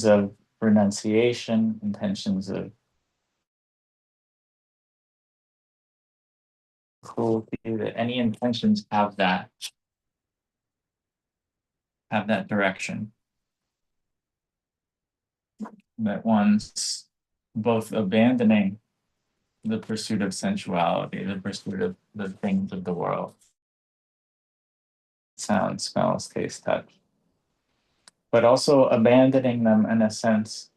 intentions of renunciation, intentions of cruelty, that any intentions have that direction. That one's both abandoning the pursuit of sensuality, the pursuit of the things of the world. Sound, smells, taste, touch. But also abandoning them in a sense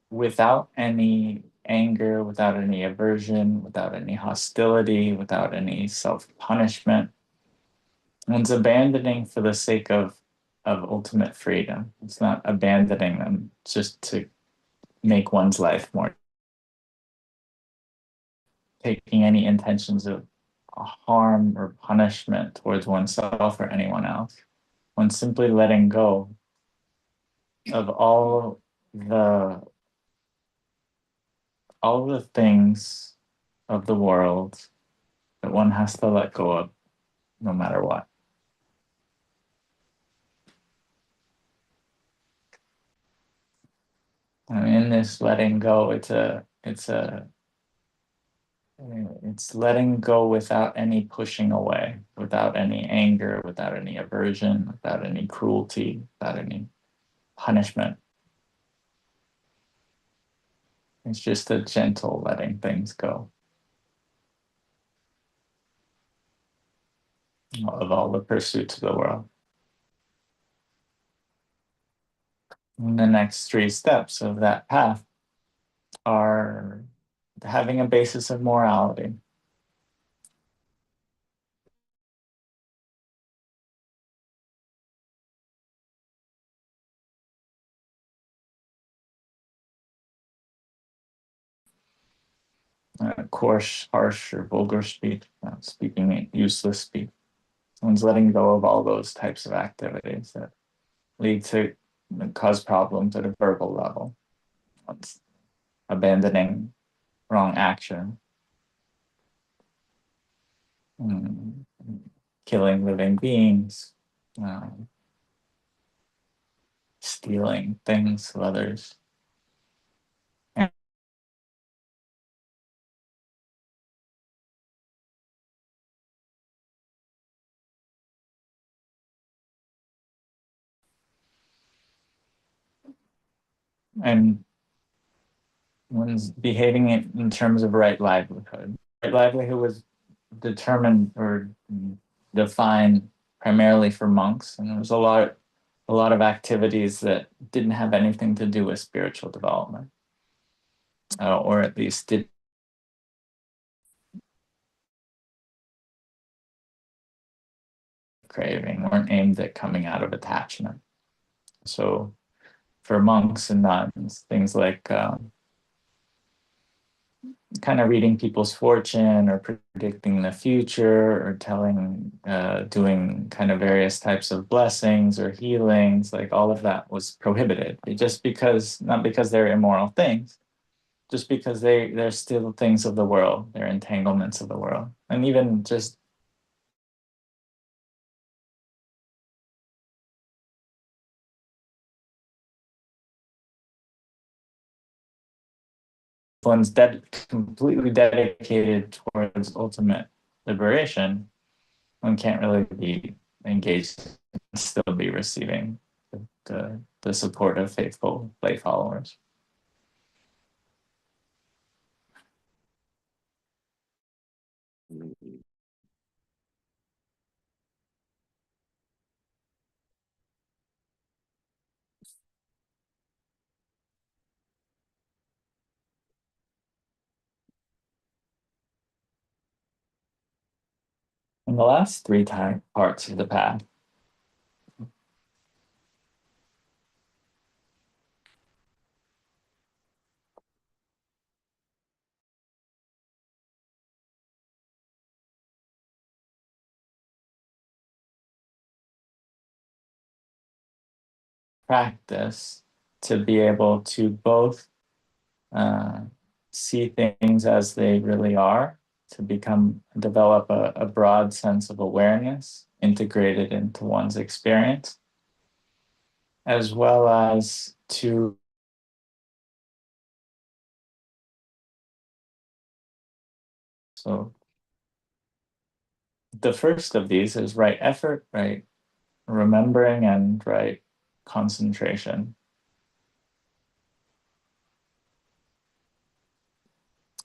without any anger, without any aversion, without any hostility, without any self-punishment. One's abandoning for the sake of ultimate freedom. It's not abandoning them just to make one's life more. Taking any intentions of harm or punishment towards oneself or anyone else. One's simply letting go of all the things of the world that one has to let go of no matter what. And in this letting go, it's letting go without any pushing away, without any anger, without any aversion, without any cruelty, without any punishment. It's just a gentle letting things go of all the pursuits of the world. And the next 3 steps of that path are having a basis of morality. Coarse, harsh, or vulgar speech, speaking useless speech. Someone's letting go of all those types of activities that lead to cause problems at a verbal level. One's abandoning wrong action, killing living beings, stealing things of others. And one's behaving it in terms of right livelihood. Right livelihood was determined or defined primarily for monks, and there was a lot of activities that didn't have anything to do with spiritual development, or at least did craving, weren't aimed at coming out of attachment. So for monks and nuns, things like kind of reading people's fortune or predicting the future or doing kind of various types of blessings or healings, like all of that was prohibited. Not because they're immoral things, just because they're still things of the world, they're entanglements of the world. And even just one's completely dedicated towards ultimate liberation, one can't really be engaged and still be receiving the support of faithful lay followers. And the last 3 parts of the path practice to be able to both see things as they really are, to develop a broad sense of awareness integrated into one's experience, as well as to so the first of these is right effort, right remembering, and right concentration.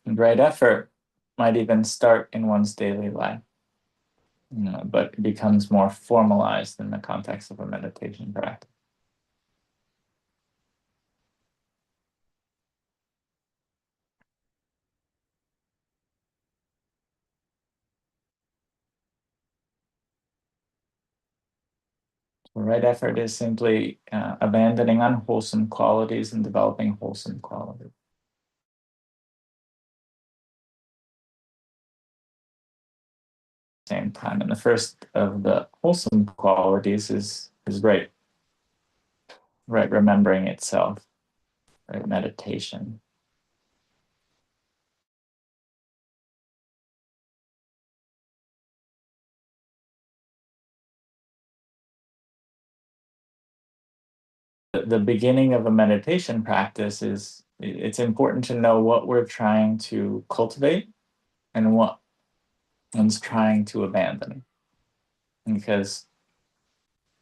And right effort might even start in one's daily life, but it becomes more formalized in the context of a meditation practice. Right effort is simply abandoning unwholesome qualities and developing wholesome qualities. Same time. And the first of the wholesome qualities is right remembering itself, right meditation. The beginning of a meditation practice is it's important to know what we're trying to cultivate and what one's trying to abandon. Because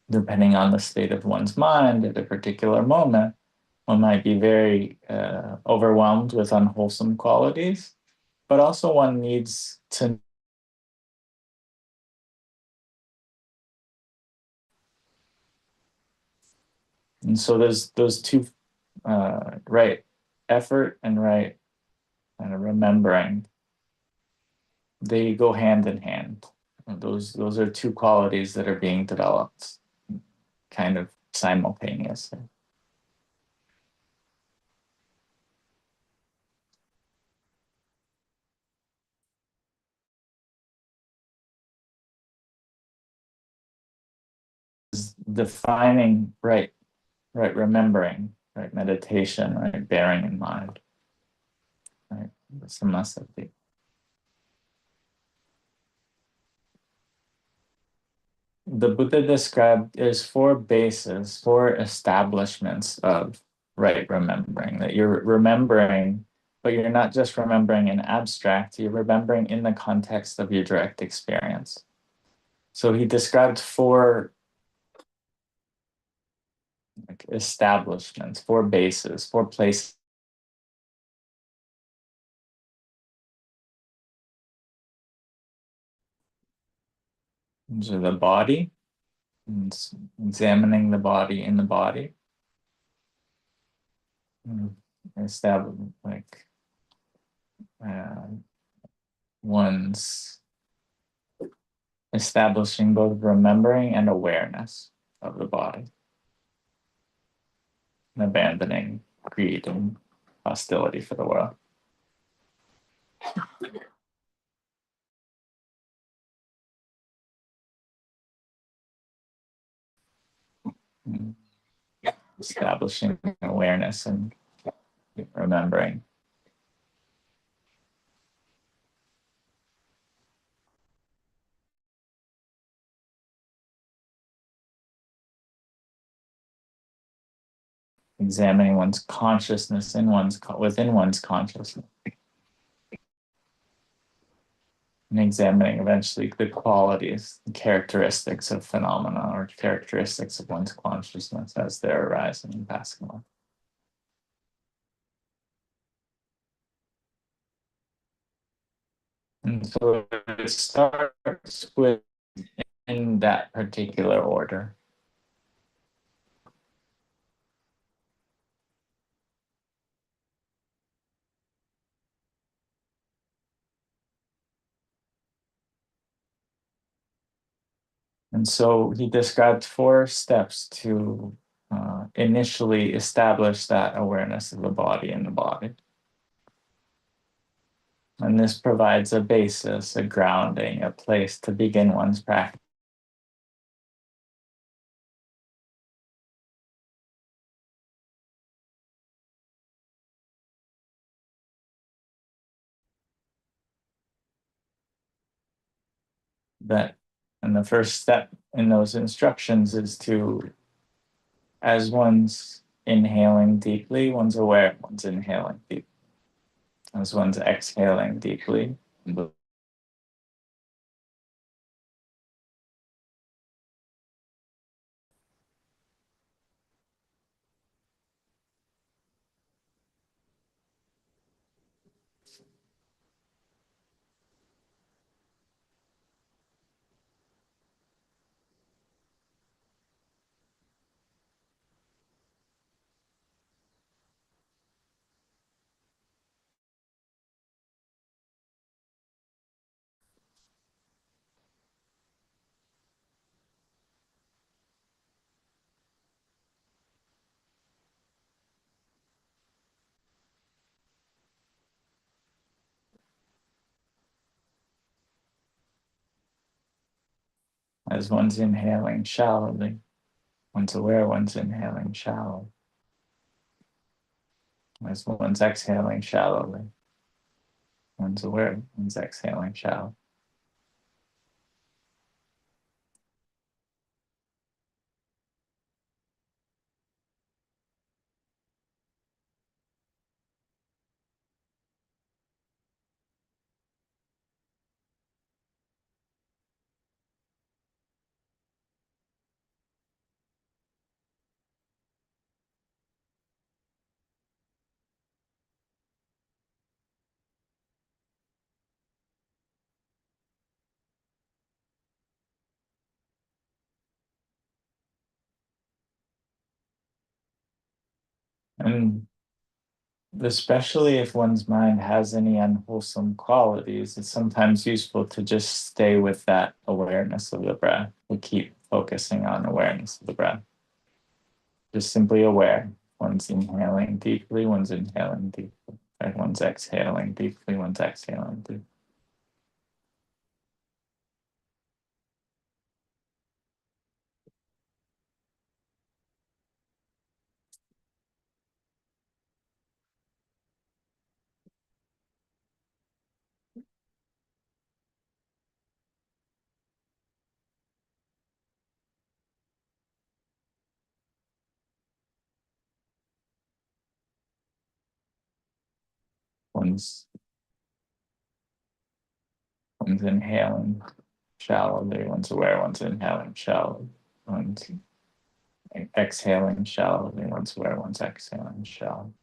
depending on the state of one's mind at a particular moment, one might be very overwhelmed with unwholesome qualities, but also one needs to. And so there's those two, right effort and right kind of remembering, they go hand in hand. Those are two qualities that are being developed kind of simultaneously. Defining right remembering, right meditation, right bearing in mind, right samasati. The Buddha described there's four bases, four establishments of right remembering, that you're remembering, but you're not just remembering in abstract, you're remembering in the context of your direct experience. So he described four establishments, four bases, four places. So the body, and examining the body in the body, establish like uh, one's establishing both remembering and awareness of the body, and abandoning greed and hostility for the world. Establishing awareness and remembering. Examining one's consciousness within one's consciousness. And examining eventually the qualities, the characteristics of phenomena or characteristics of one's consciousness as they're arising and passing on. And so it starts with in that particular order. And so he described four steps to initially establish that awareness of the body in the body. And this provides a basis, a grounding, a place to begin one's practice. And the first step in those instructions is to as one's inhaling deeply, one's aware one's inhaling deeply. As one's exhaling deeply, as one's inhaling shallowly, one's aware one's inhaling shallow. As one's exhaling shallowly, one's aware one's exhaling shallow. And especially if one's mind has any unwholesome qualities, it's sometimes useful to just stay with that awareness of the breath. We keep focusing on awareness of the breath. Just simply aware. One's inhaling deeply, one's inhaling deeply. Right? One's exhaling deeply, one's exhaling deeply. One's, one's inhaling shallowly, one's aware, one's inhaling shallowly. One's exhaling shallowly, one's aware, one's exhaling shallowly.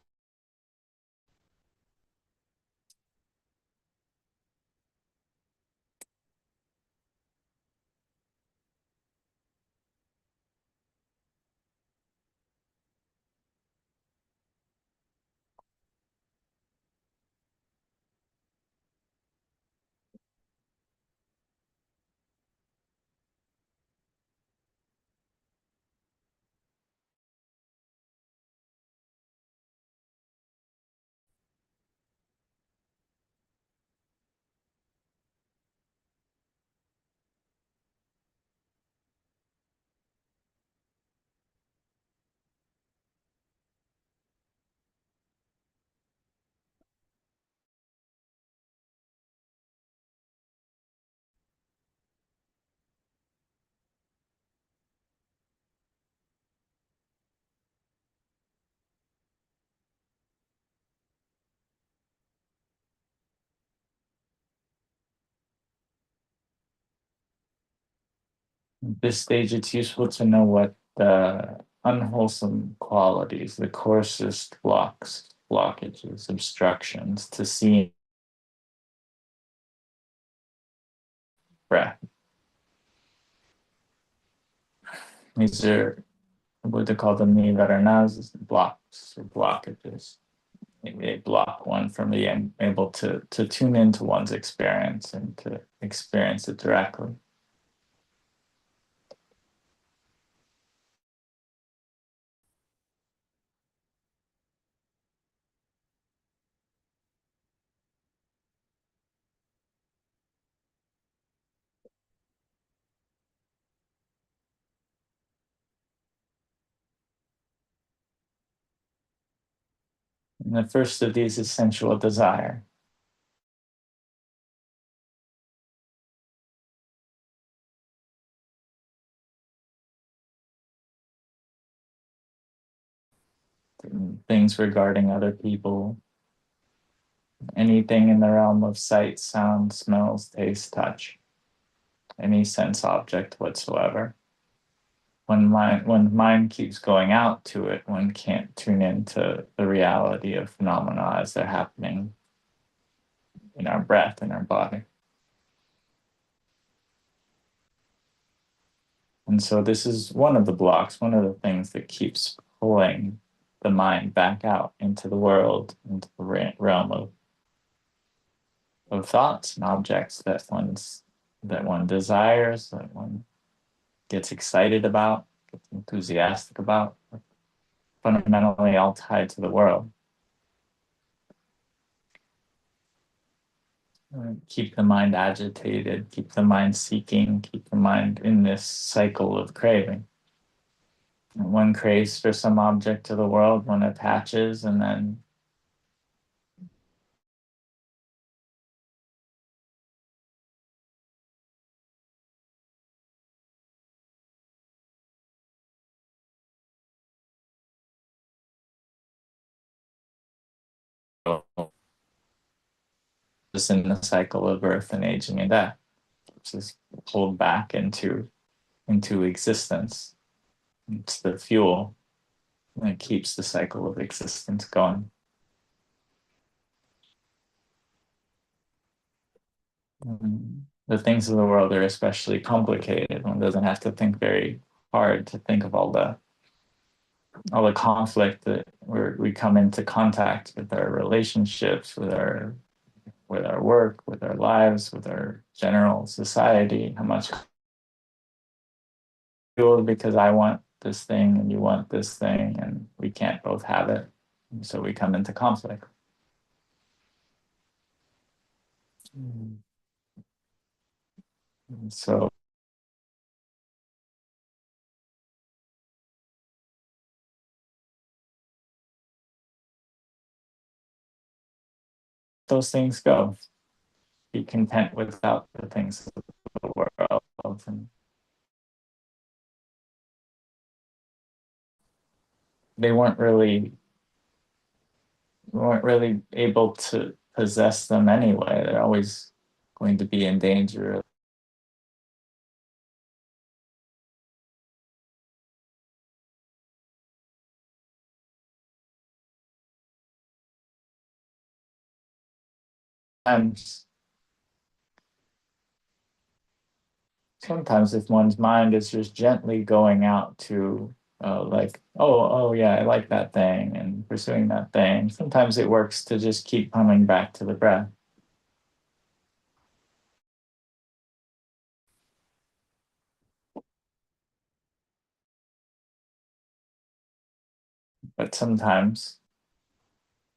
At this stage, it's useful to know what the unwholesome qualities, the coarsest blockages, obstructions to seeing breath. These are what they call them nivaranas, blocks or blockages. They block one from being able to tune into one's experience and to experience it directly. And the first of these is sensual desire. things regarding other people, anything in the realm of sight, sound, smells, taste, touch, any sense object whatsoever. When mind keeps going out to it, one can't tune into the reality of phenomena as they're happening in our breath, in our body. And so this is one of the blocks, one of the things that keeps pulling the mind back out into the world, into the realm of thoughts and objects that one desires, that one gets excited about, gets enthusiastic about, fundamentally all tied to the world. Keep the mind agitated, keep the mind seeking, keep the mind in this cycle of craving. And one craves for some object of the world, one attaches, and then just in the cycle of birth and aging and death, which is pulled back into existence. It's the fuel that keeps the cycle of existence going. The things of the world are especially complicated. One doesn't have to think very hard to think of all the conflict that we come into contact with our relationships, with our work, with our lives, with our general society. How much fuel because I want this thing and you want this thing, and we can't both have it. And so we come into conflict. And so those things go. Be content without the things of the world. And they weren't really able to possess them anyway. They're always going to be in danger. And sometimes if one's mind is just gently going out to like, oh yeah, I like that thing, and pursuing that thing, sometimes it works to just keep coming back to the breath. But sometimes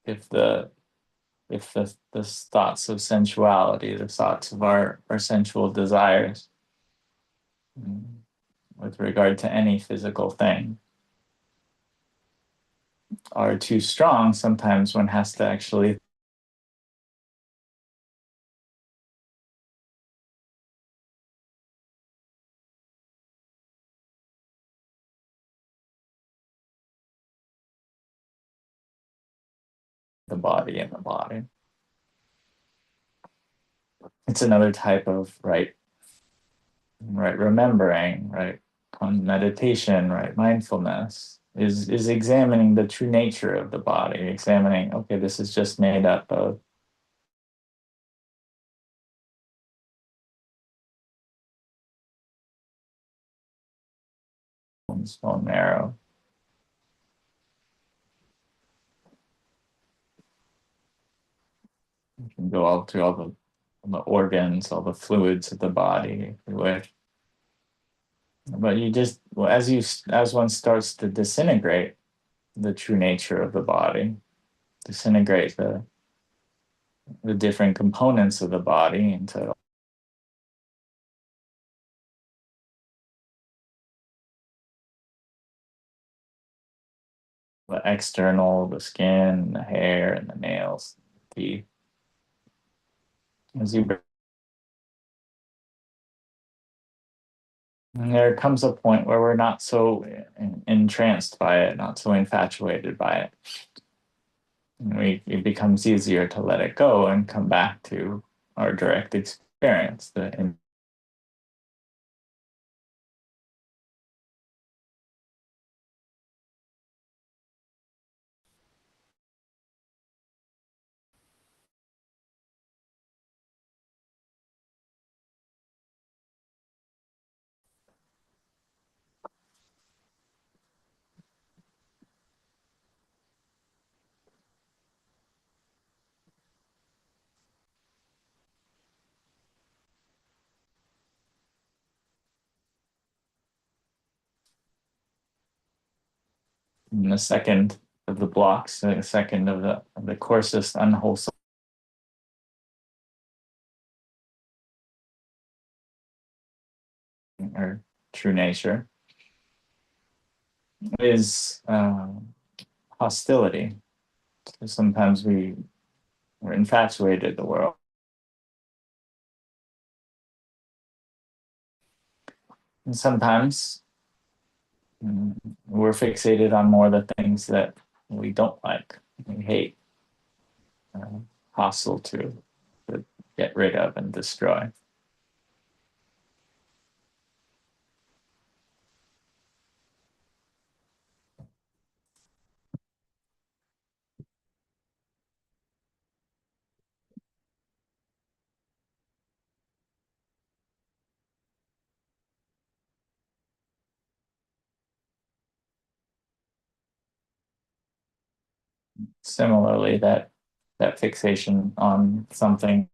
if the thoughts of sensuality, the thoughts of our sensual desires, with regard to any physical thing, are too strong, sometimes one has to actually the body and the body. It's another type of right remembering, right meditation, right mindfulness is examining the true nature of the body, examining, okay, this is just made up of bone marrow. You can go all through all the organs, all the fluids of the body, if you wish. But you just, well, as one starts to disintegrate the true nature of the body, disintegrate the different components of the body into the external, the skin, the hair, and the nails, the teeth. As you, and there comes a point where we're not so entranced by it, not so infatuated by it. it becomes easier to let it go and come back to our direct experience. And the second of the blocks, the second of the coarsest unwholesome or true nature is hostility. So sometimes we're infatuated with the world. And sometimes we're fixated on more the things that we don't like, we hate, hostile to get rid of and destroy. Similarly, that fixation on something,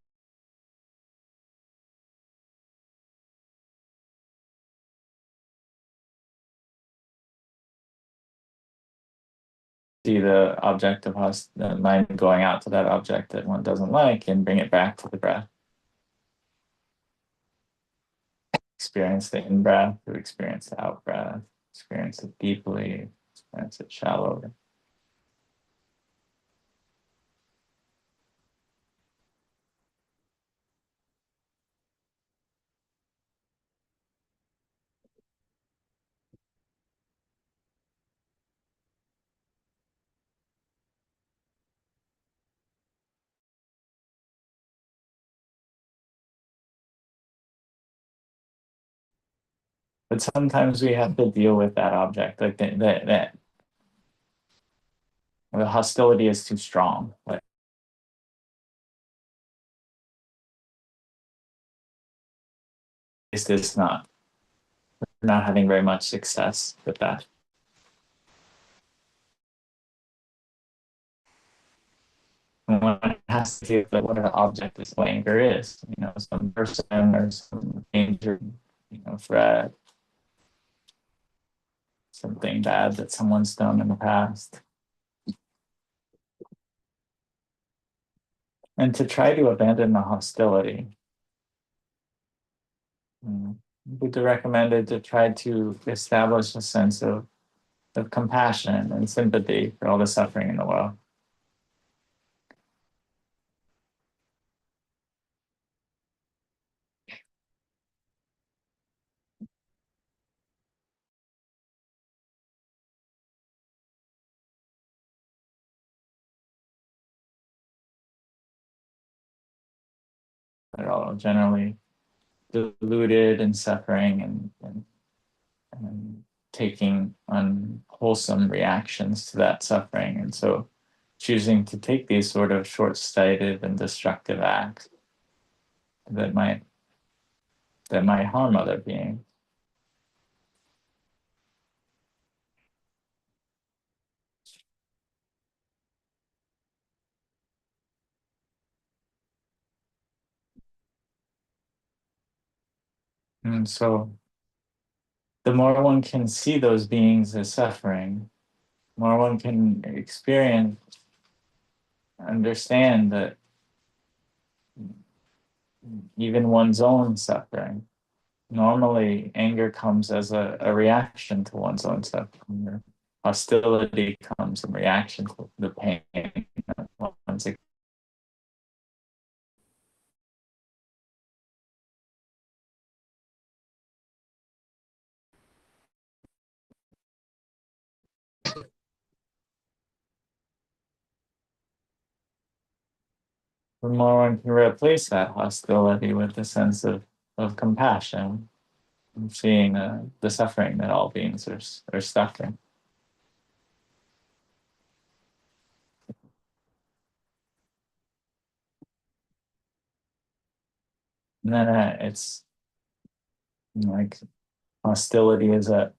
see the object of the mind going out to that object that one doesn't like and bring it back to the breath. Experience the in-breath, to experience the out-breath, experience it deeply, experience it shallowly. But sometimes we have to deal with that object, like that the hostility is too strong. Like, is this not having very much success with that? And one has to see what an object this anger is, some person or some danger, threat, something bad that someone's done in the past. And to try to abandon the hostility, Buddha recommended to try to establish a sense of compassion and sympathy for all the suffering in the world. They're all generally deluded and suffering and taking unwholesome reactions to that suffering. And so choosing to take these sort of short-sighted and destructive acts that might harm other beings. And so the more one can see those beings as suffering, the more one can experience, understand that even one's own suffering, normally anger comes as a reaction to one's own suffering. Or hostility comes in reaction to the pain that one's. the more one can replace that hostility with a sense of compassion, seeing the suffering that all beings are suffering. And then it's like hostility is a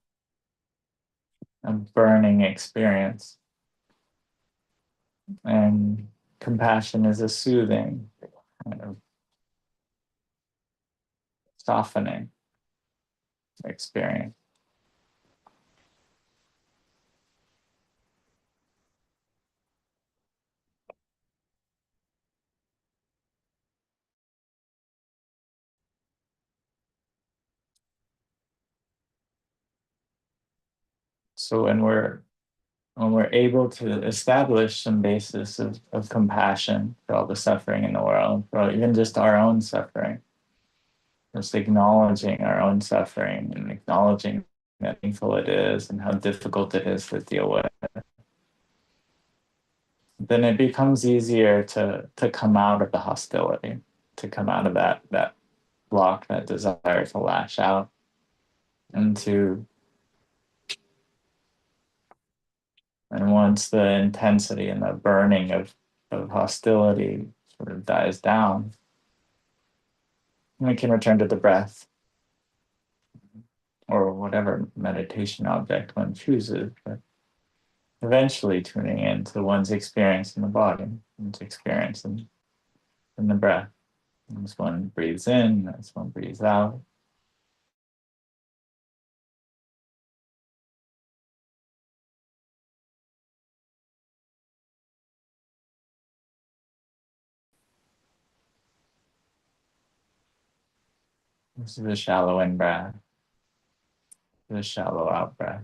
burning experience, and compassion is a soothing, kind of softening experience. So when we're able to establish some basis of compassion for all the suffering in the world, or even just our own suffering, just acknowledging our own suffering and acknowledging how painful it is and how difficult it is to deal with, then it becomes easier to come out of the hostility, to come out of that block, that desire to lash out, and once the intensity and the burning of hostility sort of dies down, we can return to the breath or whatever meditation object one chooses, but eventually tuning into one's experience in the body, one's experience in the breath. As one breathes in, as one breathes out. This is a shallow in breath, the shallow out breath.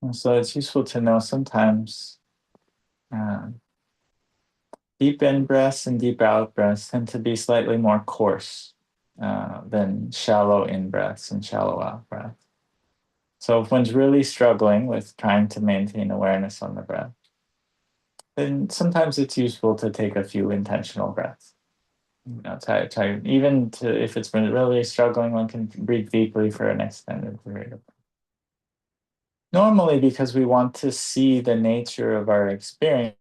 And so it's useful to know sometimes uh, deep in breaths and deep out breaths tend to be slightly more coarse than shallow in breaths and shallow out breaths. So if one's really struggling with trying to maintain awareness on the breath, then sometimes it's useful to take a few intentional breaths. Try even to, if it's been really struggling, one can breathe deeply for an extended period of time. Normally, because we want to see the nature of our experience,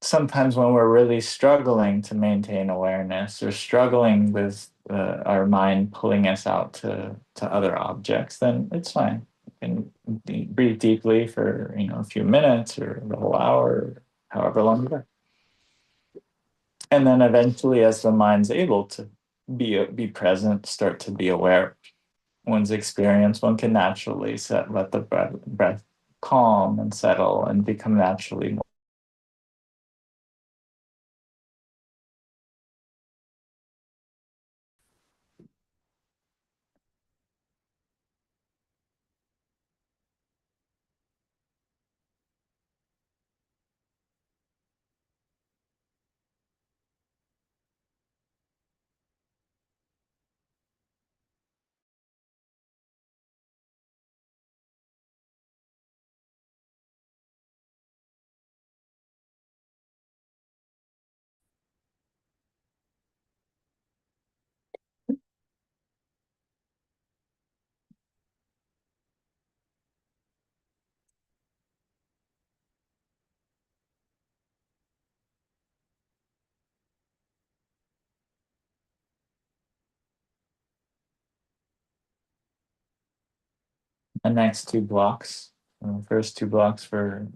sometimes when we're really struggling to maintain awareness or struggling with our mind pulling us out to other objects, then it's fine. You can breathe deeply for a few minutes or the whole hour, however long you are. And then eventually, as the mind's able to be present, start to be aware one's experience, one can naturally let the breath calm and settle and become naturally more. The next two blocks, first two blocks for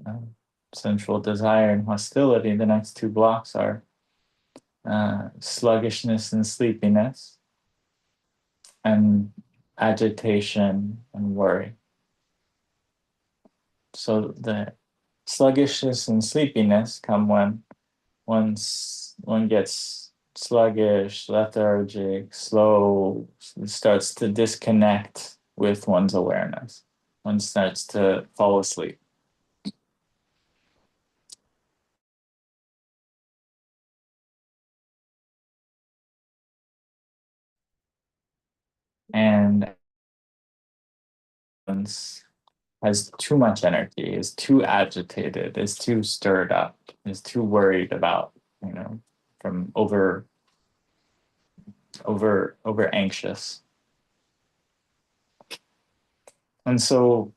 sensual desire and hostility, the next two blocks are sluggishness and sleepiness, and agitation and worry. So the sluggishness and sleepiness come when one gets sluggish, lethargic, slow, starts to disconnect with one's awareness. One starts to fall asleep. And has too much energy, is too agitated, is too stirred up, is too worried about, from over anxious. And so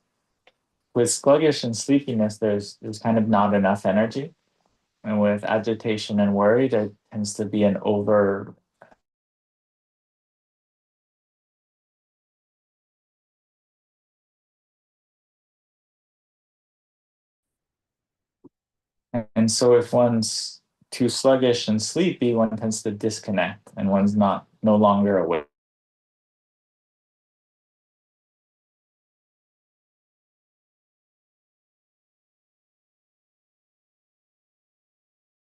with sluggish and sleepiness, there's kind of not enough energy. And with agitation and worry, there tends to be an over and so if one's too sluggish and sleepy, one tends to disconnect and one's no longer awake.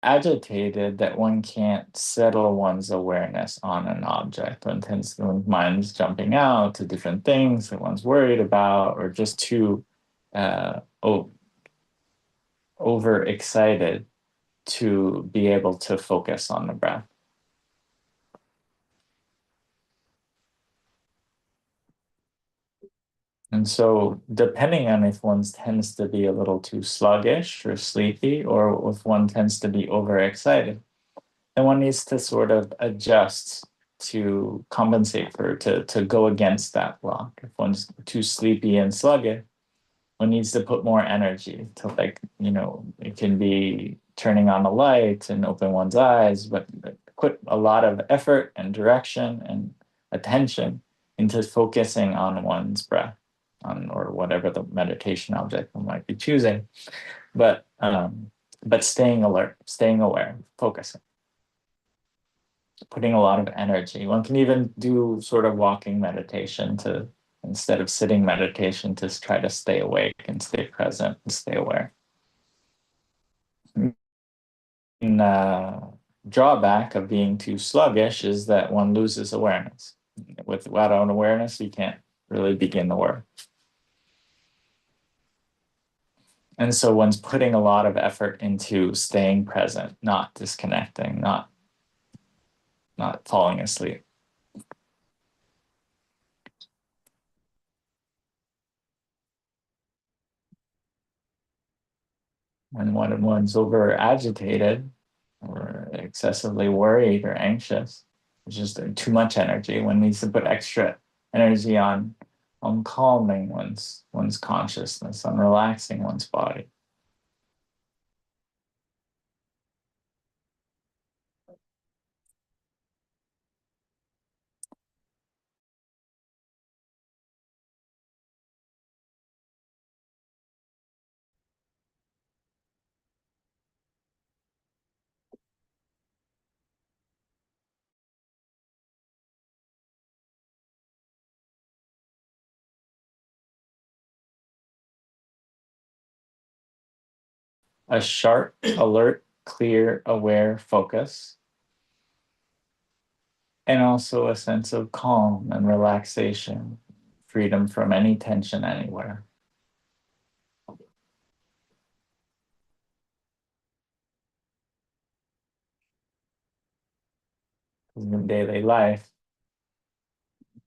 Agitated that one can't settle one's awareness on an object. One tends to, one's mind's jumping out to different things that one's worried about, or just too overexcited to be able to focus on the breath. And so, depending on if one tends to be a little too sluggish or sleepy, or if one tends to be overexcited, then one needs to sort of adjust to compensate to go against that block. If one's too sleepy and sluggish, one needs to put more energy to, it can be turning on a light and open one's eyes, but put a lot of effort and direction and attention into focusing on one's breath, or whatever the meditation object one might be choosing, but staying alert, staying aware, focusing, putting a lot of energy. One can even do sort of walking meditation instead of sitting meditation, to try to stay awake and stay present and stay aware. Drawback of being too sluggish is that one loses awareness. Without awareness, you can't really begin the work. And so one's putting a lot of effort into staying present, not disconnecting, not falling asleep. And when one's over agitated or excessively worried or anxious, it's just too much energy. One needs to put extra energy on calming one's consciousness, on relaxing one's body. A sharp, alert, clear, aware focus, and also a sense of calm and relaxation, freedom from any tension anywhere. In daily life,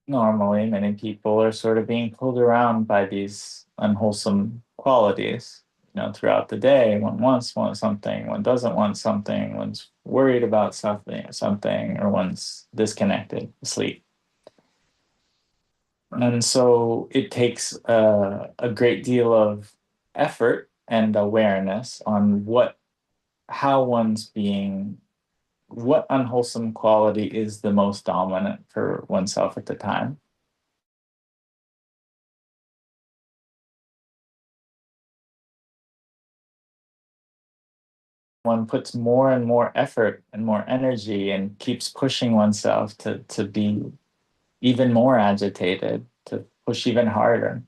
normally many people are sort of being pulled around by these unwholesome qualities. Throughout the day, one wants something, one doesn't want something, one's worried about something, or one's disconnected, asleep. And so it takes a great deal of effort and awareness on how one's being, what unwholesome quality is the most dominant for oneself at the time. one puts more and more effort and more energy and keeps pushing oneself to be even more agitated, to push even harder,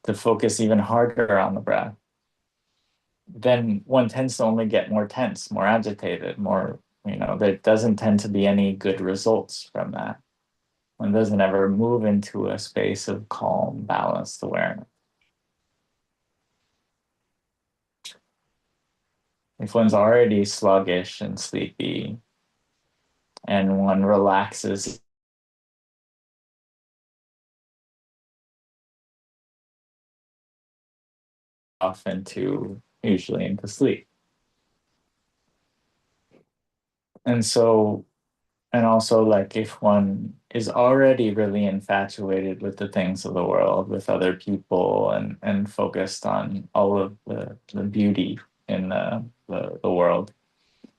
to focus even harder on the breath, then one tends to only get more tense, more agitated, more, there doesn't tend to be any good results from that. One doesn't ever move into a space of calm, balanced awareness. If one's already sluggish and sleepy and one relaxes off usually into sleep. And so, and also, like, if one is already really infatuated with the things of the world, with other people, and focused on all of the beauty in the world,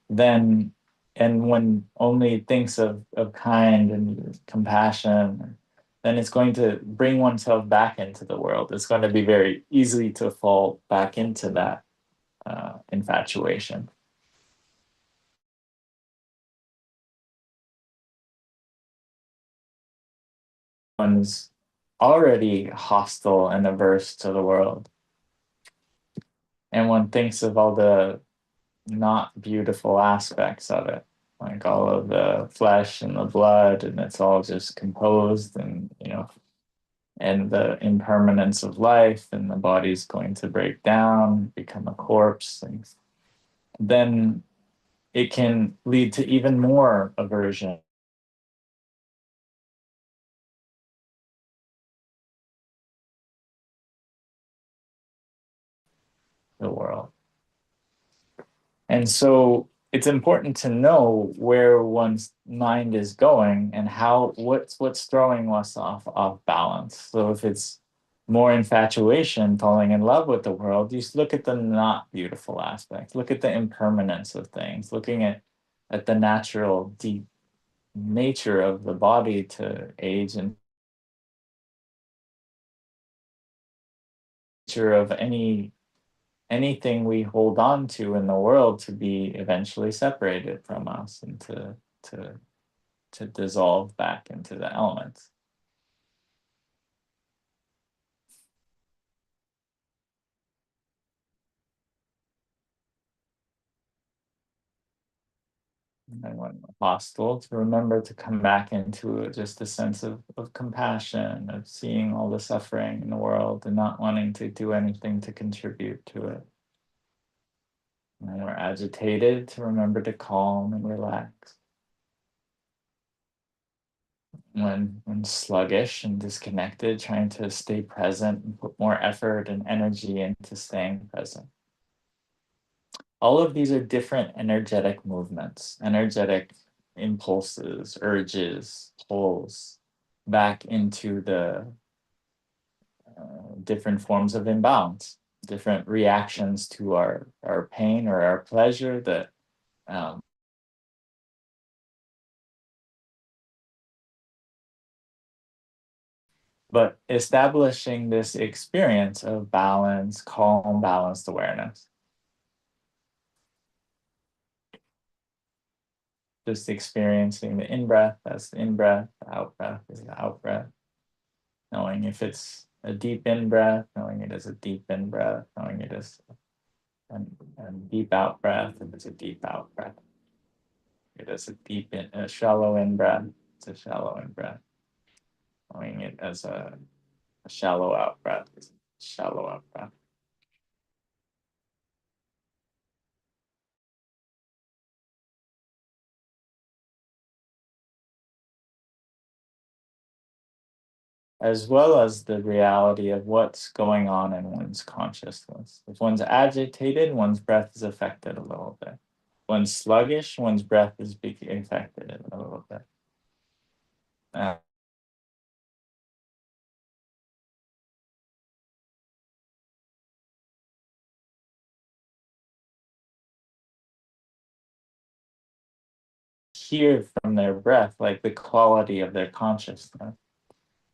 then, and one only thinks of kind and compassion, then it's going to bring oneself back into the world. It's going to be very easy to fall back into that infatuation. One's already hostile and averse to the world, and one thinks of all the not beautiful aspects of it, like all of the flesh and the blood, and it's all just composed, and and the impermanence of life, and the body's going to break down, become a corpse, and then it can lead to even more aversion to the world. And so it's important to know where one's mind is going and what's throwing us off balance. So if it's more infatuation, falling in love with the world, you just look at the not beautiful aspects, look at the impermanence of things, looking at the natural deep nature of the body to age, and nature of anything we hold on to in the world to be eventually separated from us, and to dissolve back into the elements. And when hostile, to remember to come back into just a sense of compassion, of seeing all the suffering in the world and not wanting to do anything to contribute to it. And when we're agitated, to remember to calm and relax. When sluggish and disconnected, trying to stay present and put more effort and energy into staying present. All of these are different energetic movements, energetic impulses, urges, pulls back into the different forms of imbalance, different reactions to our pain or our pleasure that but establishing this experience of balance, calm, balanced awareness. Just experiencing the in-breath as the in-breath, the out-breath is the out-breath. Knowing if it's a deep in-breath, knowing it is a deep in-breath, knowing it is a deep out-breath, if it's a deep out-breath. It is a shallow in-breath, it's a shallow in-breath. Knowing it as a shallow out-breath, it's a shallow out-breath. As well as the reality of what's going on in one's consciousness. If one's agitated, one's breath is affected a little bit. One's sluggish, one's breath is affected a little bit. Hear from their breath, like the quality of their consciousness.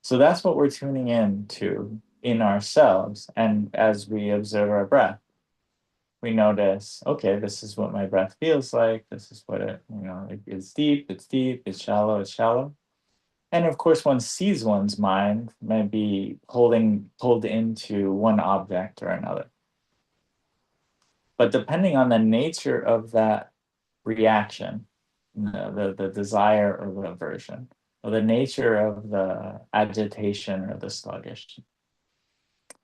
So that's what we're tuning in to in ourselves, and as we observe our breath. we notice, okay, this is what my breath feels like. This is what it, it's deep, it's shallow, it's shallow. And of course, one sees one's mind might be pulled into one object or another. But depending on the nature of that reaction, the desire or the aversion, or the nature of the agitation or the sluggish,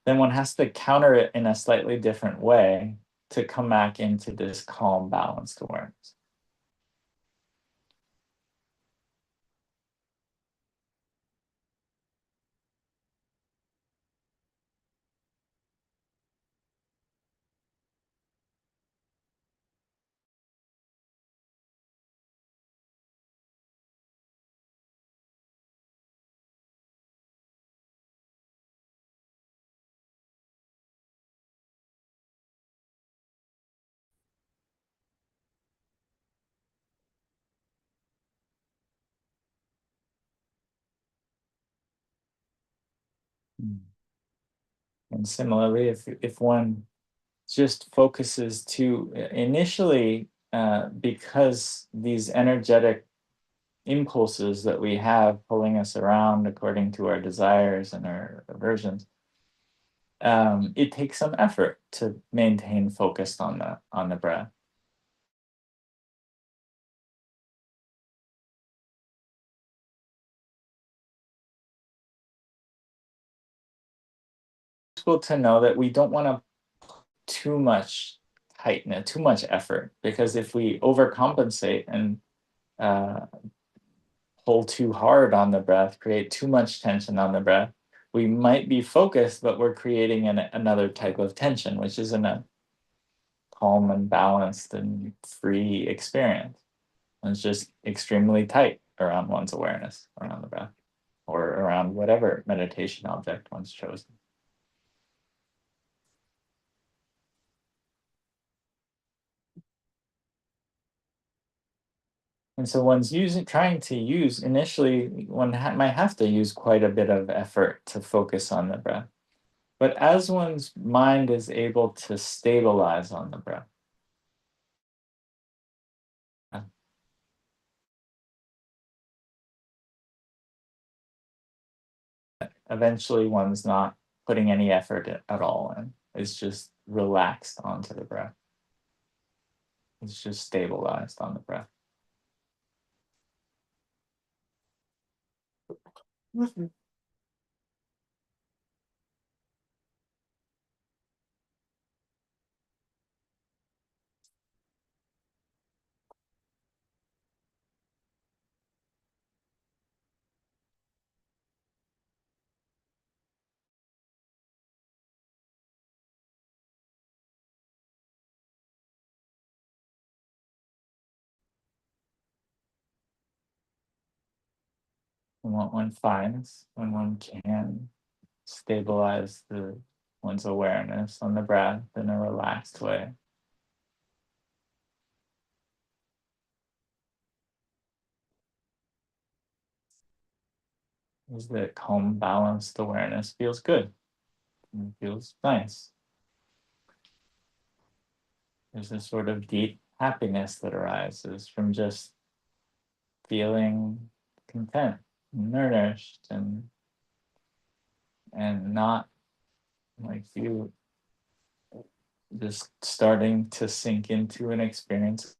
then one has to counter it in a slightly different way to come back into this calm, balanced awareness. And similarly, if one just focuses to initially, because these energetic impulses that we have pulling us around according to our desires and our aversions, it takes some effort to maintain focus on the breath. It's useful to know that we don't want to too much tightness, too much effort, because if we overcompensate and pull too hard on the breath, create too much tension on the breath, we might be focused, but we're creating another type of tension, which isn't a calm and balanced and free experience. And it's just extremely tight around one's awareness, around the breath, or around whatever meditation object one's chosen. And so one's trying to use, initially, one might have to use quite a bit of effort to focus on the breath. But as one's mind is able to stabilize on the breath, eventually one's not putting any effort at all in. It's just relaxed onto the breath. It's just stabilized on the breath. Mm-hmm. And what one finds when one can stabilize one's awareness on the breath in a relaxed way is that calm, balanced awareness feels good. It feels nice. There's a sort of deep happiness that arises from just feeling content, nourished, and not like you just starting to sink into an experience.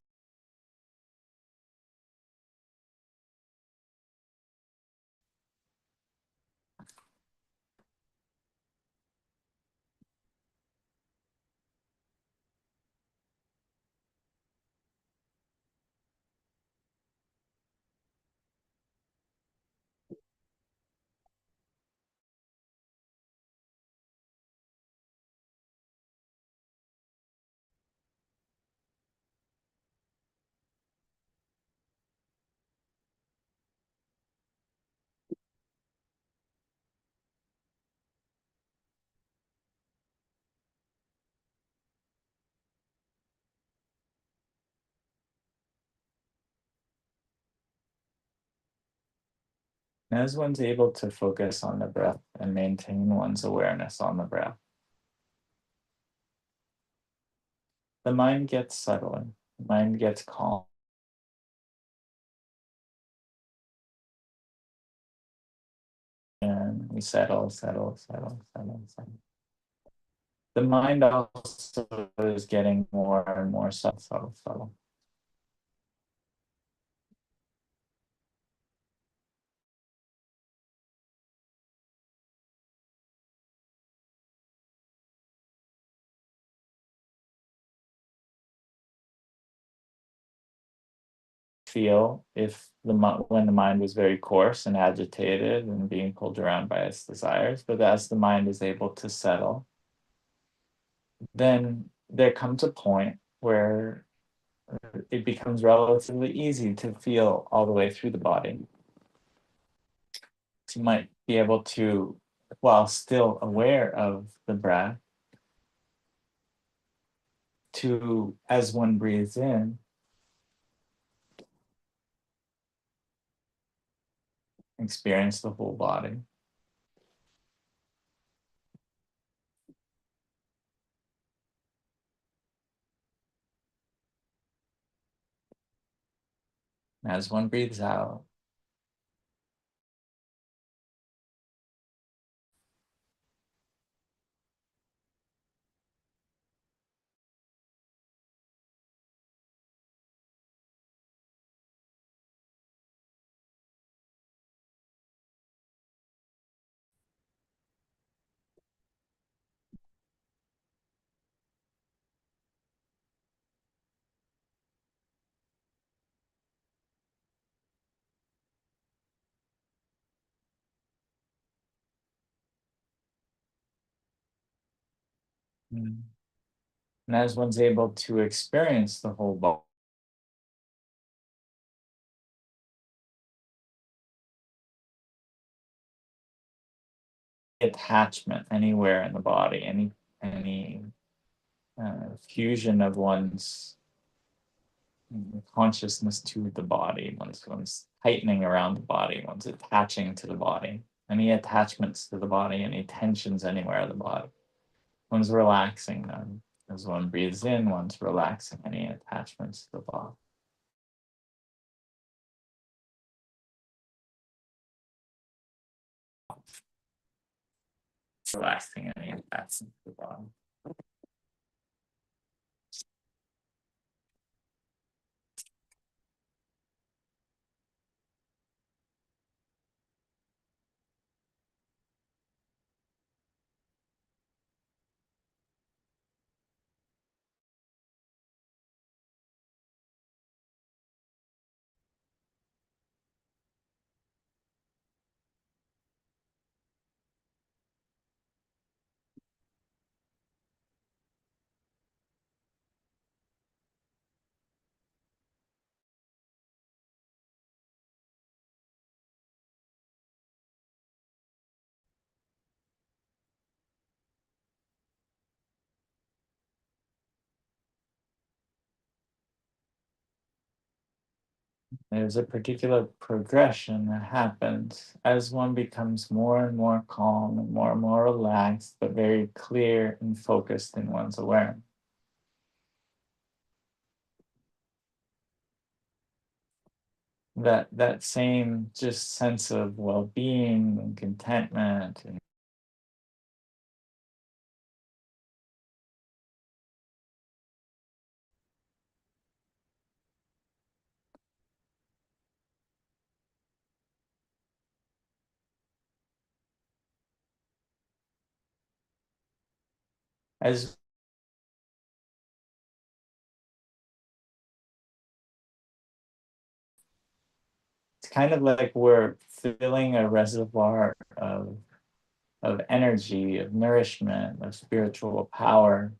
As one's able to focus on the breath and maintain one's awareness on the breath, the mind gets subtler, the mind gets calm. And we settle, settle, settle, settle, settle. The mind also is getting more and more subtle, subtle, subtle. Feel if when the mind was very coarse and agitated and being pulled around by its desires, but as the mind is able to settle, then there comes a point where it becomes relatively easy to feel all the way through the body. So you might be able to, while still aware of the breath, to, as one breathes in, experience the whole body. As one breathes out, and as one's able to experience the whole body, attachment anywhere in the body, any fusion of one's consciousness to the body, one's tightening around the body, one's attaching to the body, any attachments to the body, any tensions anywhere in the body, one's relaxing them. As one breathes in, one's relaxing any attachments to the body. Relaxing any attachments to the body. There's a particular progression that happens as one becomes more and more calm and more relaxed, but very clear and focused in one's awareness. That same just sense of well-being and contentment and as it's kind of like we're filling a reservoir of energy, of nourishment, of spiritual power.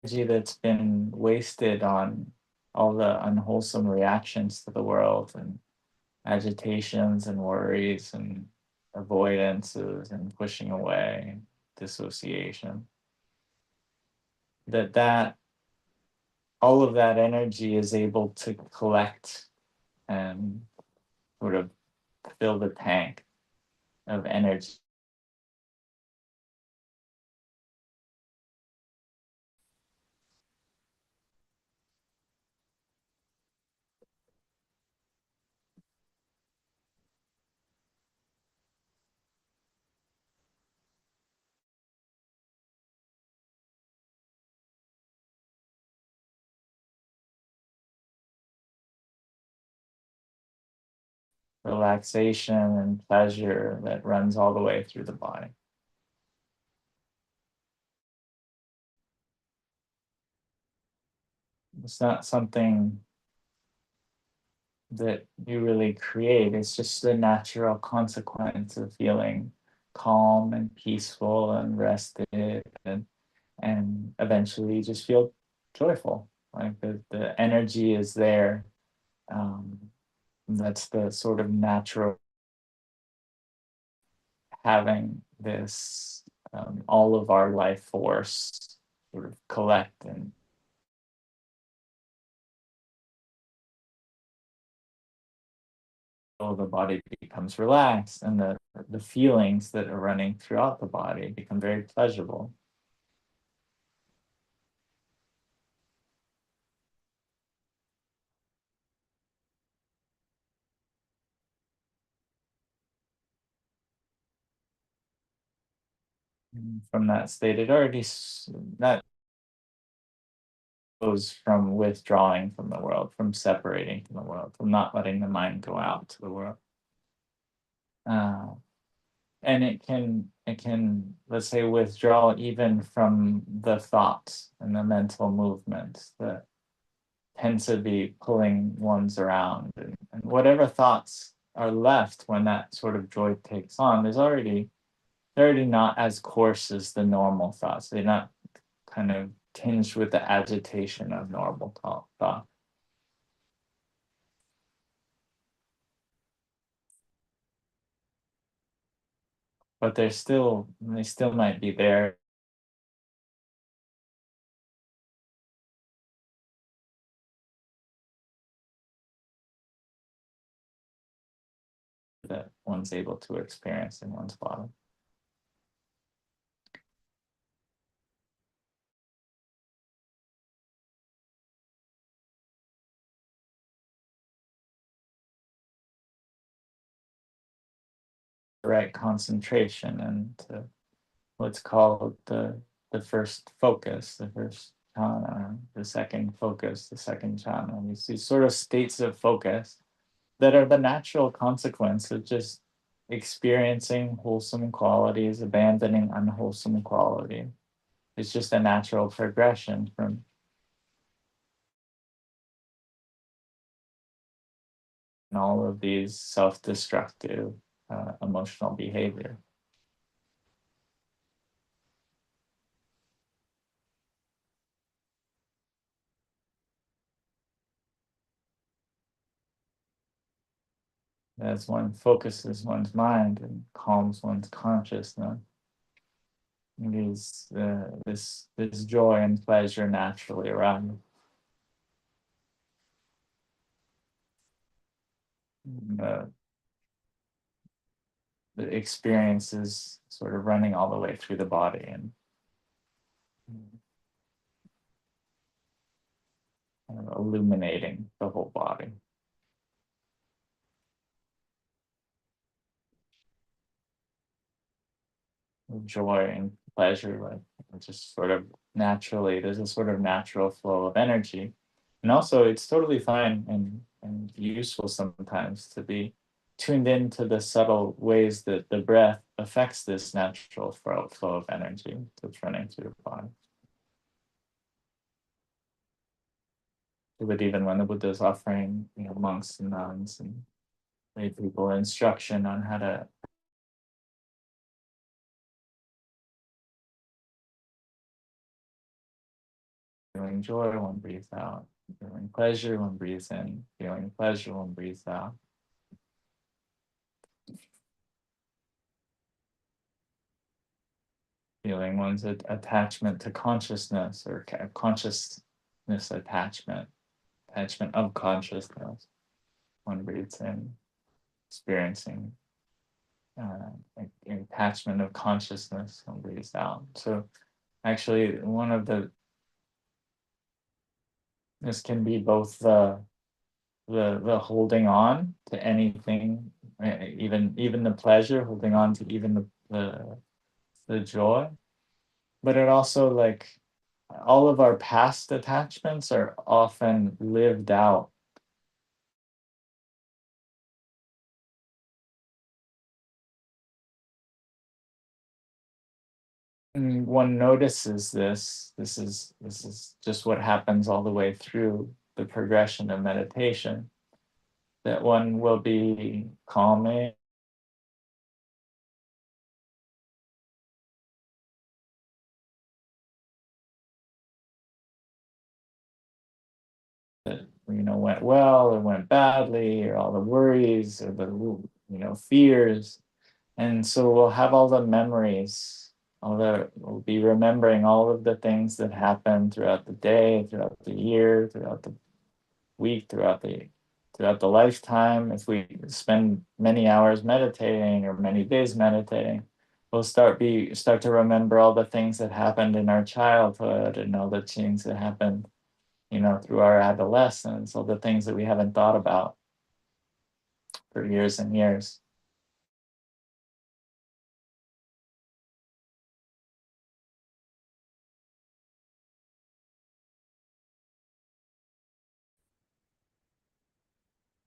Energy that's been wasted on all the unwholesome reactions to the world and agitations and worries and avoidances and pushing away, dissociation. That all of that energy is able to collect and sort of fill the tank of energy relaxation and pleasure that runs all the way through the body. It's not something that you really create. It's just a natural consequence of feeling calm and peaceful and rested, and eventually you just feel joyful. Like the energy is there. Um, that's the sort of natural having this all of our life force sort of collect, and the body becomes relaxed, and the feelings that are running throughout the body become very pleasurable. And from that state, it already that goes from withdrawing from the world, from separating from the world, from not letting the mind go out to the world. Uh, and it can, let's say, withdraw even from the thoughts and the mental movements that tend to be pulling ones around, and whatever thoughts are left when that sort of joy takes on, they're already not as coarse as the normal thoughts. They're not kind of tinged with the agitation of normal thought, but they still might be there, that one's able to experience in one's body. The right concentration and what's called the first focus, the first jhana, the second focus, the second jhana. These sort of states of focus that are the natural consequence of just experiencing wholesome qualities, abandoning unwholesome quality. It's just a natural progression from all of these self-destructive emotional behavior. As one focuses one's mind and calms one's consciousness, this joy and pleasure naturally arise. The, the experience is sort of running all the way through the body, and kind of illuminating the whole body. Joy and pleasure, like just sort of naturally, there's a sort of natural flow of energy. And also it's totally fine and useful sometimes to be tuned into the subtle ways that the breath affects this natural flow of energy that's running through the body. But even when the Buddha is offering, monks and nuns and lay people instruction on how to feeling joy, one breathes out. Feeling pleasure, one breathes in. Feeling pleasure, one breathes out. Feeling one's attachment to consciousness, or consciousness attachment of consciousness. One breathes in, experiencing attachment of consciousness, one breathes out. So actually, this can be both the holding on to anything, even the pleasure, holding on to even the joy, but it also, like, all of our past attachments are often lived out one notices this. This is just what happens all the way through the progression of meditation. That one will be calming, that went well or went badly, or all the worries or the fears. And so we'll have all the memories, we'll be remembering all of the things that happened throughout the day, throughout the year, throughout the week, throughout the lifetime. If we spend many hours meditating or many days meditating, we'll start to remember all the things that happened in our childhood and all the things that happened, through our adolescence, all the things that we haven't thought about for years and years.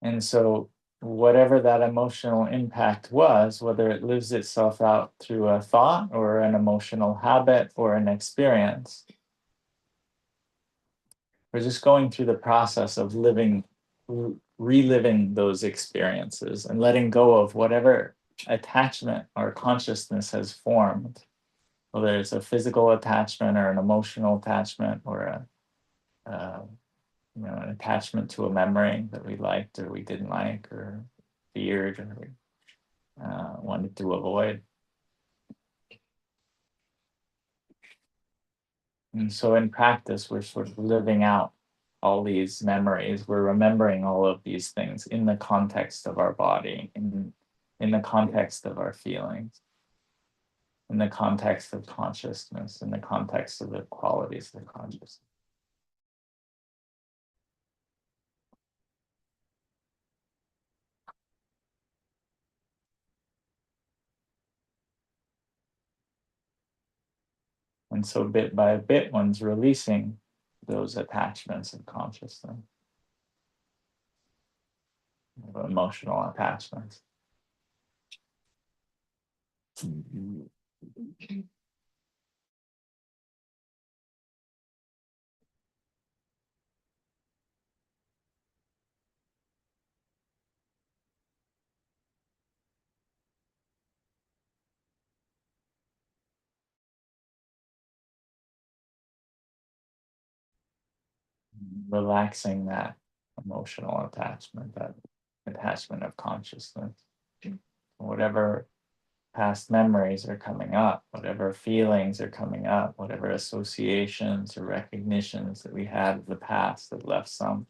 And so whatever that emotional impact was, whether it lives itself out through a thought or an emotional habit or an experience, we're just going through the process of reliving those experiences and letting go of whatever attachment our consciousness has formed, whether it's a physical attachment or an emotional attachment or an attachment to a memory that we liked or we didn't like or feared or wanted to avoid. And so in practice, we're sort of living out all these memories. We're remembering all of these things in the context of our body, in the context of our feelings, in the context of consciousness, in the context of the qualities of the consciousness. And so bit by bit, one's releasing those attachments of consciousness, emotional attachments. Relaxing that emotional attachment, that attachment of consciousness. Whatever past memories are coming up, whatever feelings are coming up, whatever associations or recognitions that we had of the past that left some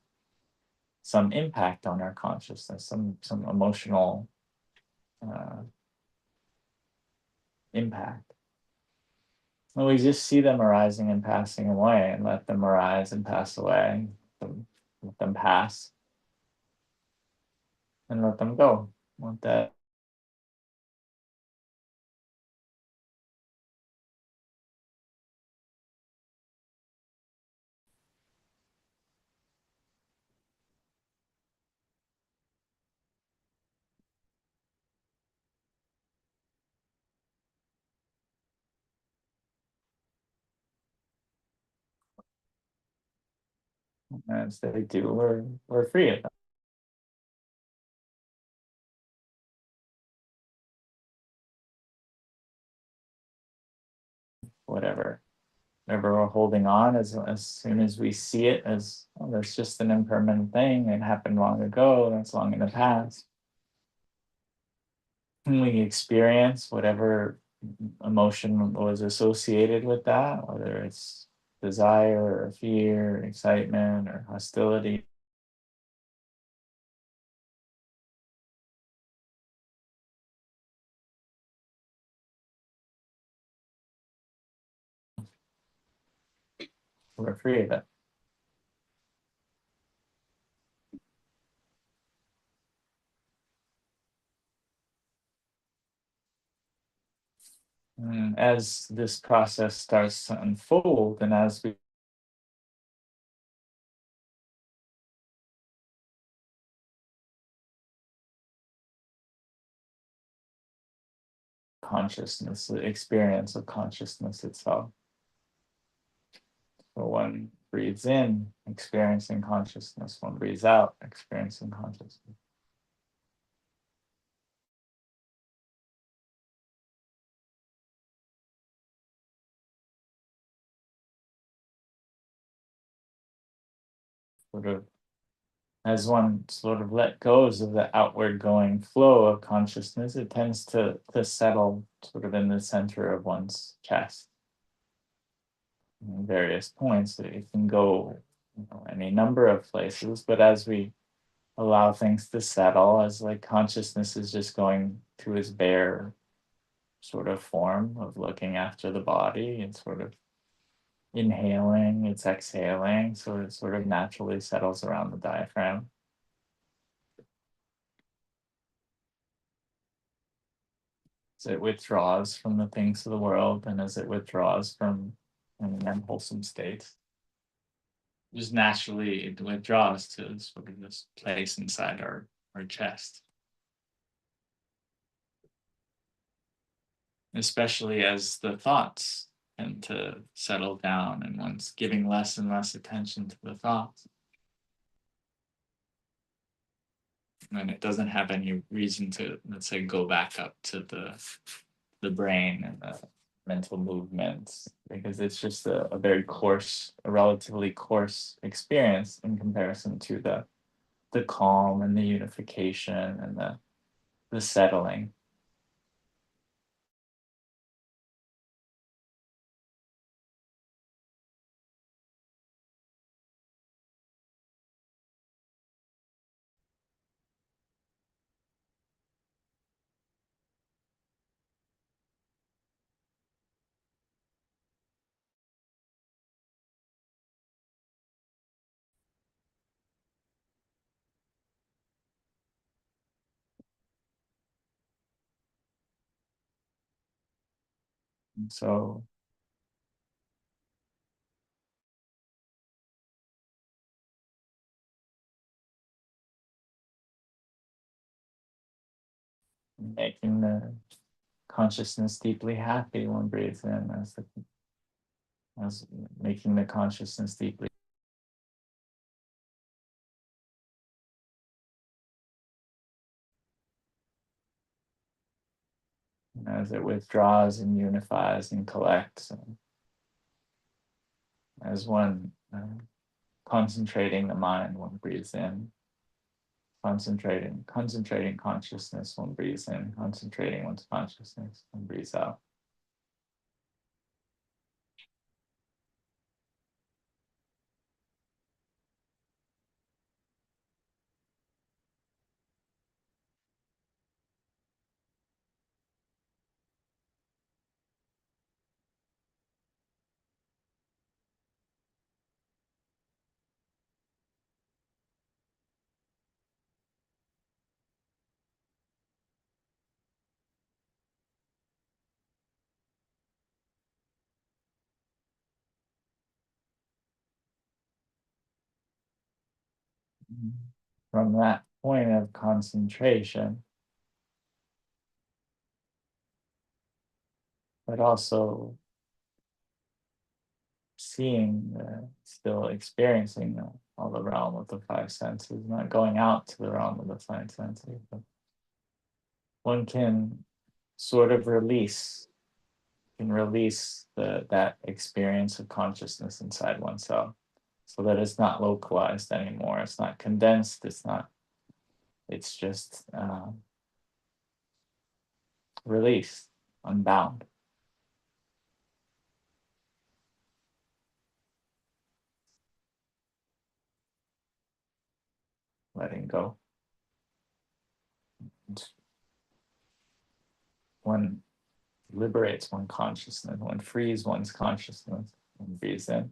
impact on our consciousness, some emotional impact. And we just see them arising and passing away and let them arise and pass away, let them pass and let them go. Let that as they do, we're free of them. Whatever we're holding on, as soon as we see it as, oh, that's just an impermanent thing, it happened long ago, that's long in the past. And we experience whatever emotion was associated with that, whether it's desire or fear, excitement or hostility. We're free of it. And as this process starts to unfold, and as we consciousness, the experience of consciousness itself. So one breathes in, experiencing consciousness. One breathes out, experiencing consciousness. Sort of as one sort of let goes of the outward going flow of consciousness, it tends to settle sort of in the center of one's chest. In various points, it can go any number of places, but as we allow things to settle, as like consciousness is just going to its bare sort of form of looking after the body and sort of inhaling, it's exhaling, so it sort of naturally settles around the diaphragm. As it withdraws from the things of the world and as it withdraws from any unwholesome states, just naturally it withdraws to sort of this place inside our chest. Especially as the thoughts tend to settle down and one's giving less and less attention to the thoughts. And it doesn't have any reason to, let's say, go back up to the brain and the mental movements, because it's just a very coarse, a relatively coarse experience in comparison to the calm and the unification and the settling. And so making the consciousness deeply happy one breathes in, as making the consciousness deeply. As it withdraws and unifies and collects, and as one concentrating the mind, one breathes in, concentrating consciousness, one breathes in, concentrating one's consciousness, one breathes out. From that point of concentration, but also seeing, still experiencing all the realm of the five senses, not going out to the realm of the five senses, but one can sort of release that experience of consciousness inside oneself, so that it's not localized anymore. It's not condensed. It's just released, unbound. Letting go. One liberates one consciousness, one frees one's consciousness, and breathes in,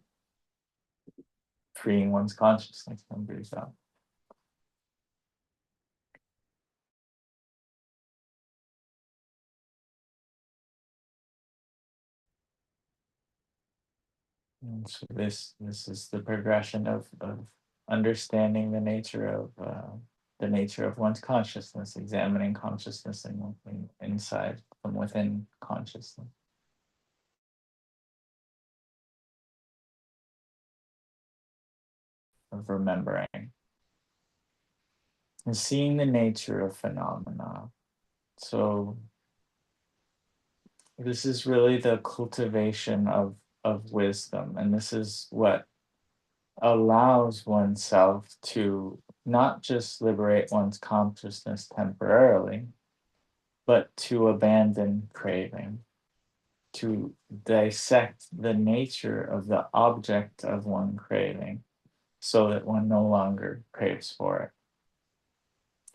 freeing one's consciousness, and breathes out. And so this is the progression of understanding the nature of one's consciousness, examining consciousness inside the from within consciousness. Of remembering. And seeing the nature of phenomena. So this is really the cultivation of wisdom, and this is what allows oneself to not just liberate one's consciousness temporarily, but to abandon craving, to dissect the nature of the object of one craving so that one no longer craves for it,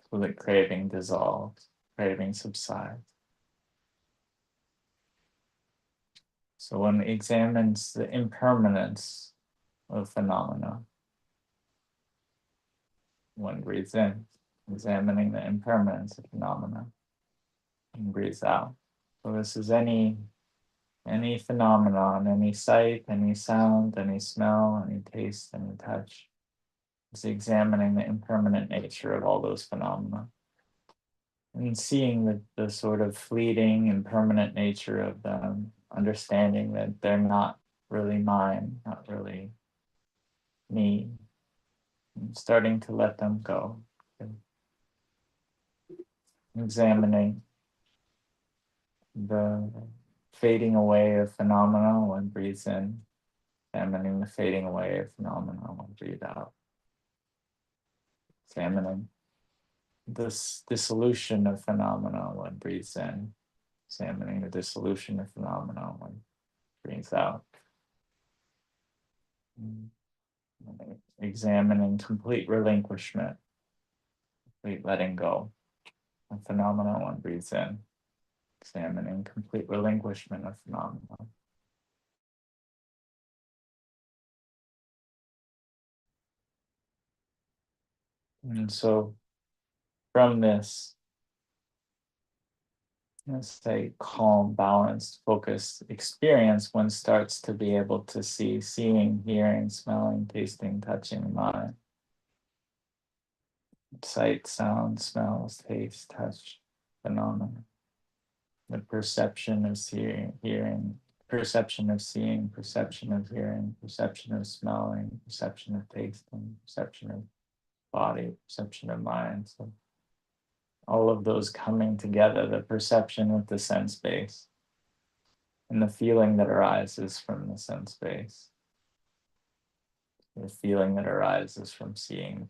so that craving dissolves, craving subsides. So one examines the impermanence of phenomena. One breathes in, examining the impermanence of phenomena, and breathes out. So this is any phenomenon, any sight, any sound, any smell, any taste, any touch. It's examining the impermanent nature of all those phenomena. And seeing the sort of fleeting, impermanent nature of them, understanding that they're not really mine, not really me, and starting to let them go. And examining the fading away of phenomena, one breathes in, examining the fading away of phenomena, one breathes out. Examining this dissolution of phenomena, one breathes in, examining the dissolution of phenomena, one breathes out. Examining complete relinquishment, complete letting go of phenomena, one breathes in, examining complete relinquishment of phenomena. And so from this, let's say, calm, balanced, focused experience, one starts to be able to see seeing, hearing, smelling, tasting, touching, mind. Sight, sound, smells, taste, touch, phenomena. The perception of hearing, perception of seeing, perception of hearing, perception of smelling, perception of tasting, perception of body, perception of mind. So all of those coming together, the perception with the sense base, and the feeling that arises from the sense base, the feeling that arises from seeing,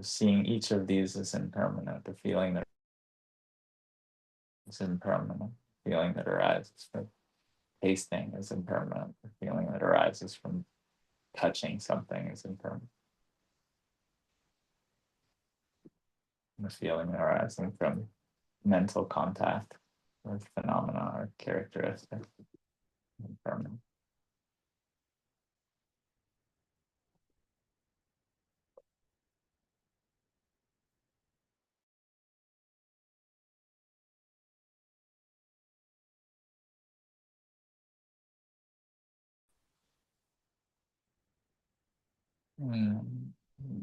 seeing each of these is impermanent, the feeling that is impermanent, the feeling that arises from tasting is impermanent, the feeling that arises from touching something is impermanent, the feeling arising from mental contact with phenomena or characteristics is impermanent.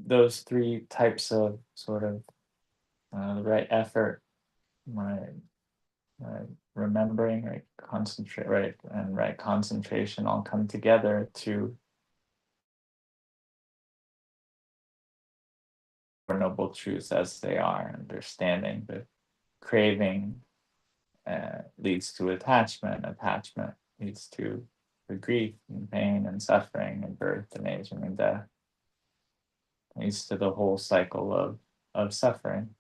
Those three types of sort of the right effort, right, remembering, right, concentrate, right, and right concentration all come together to noble truths as they are, understanding that craving leads to attachment, attachment leads to the grief and pain and suffering and birth and aging and death, leads to the whole cycle of suffering.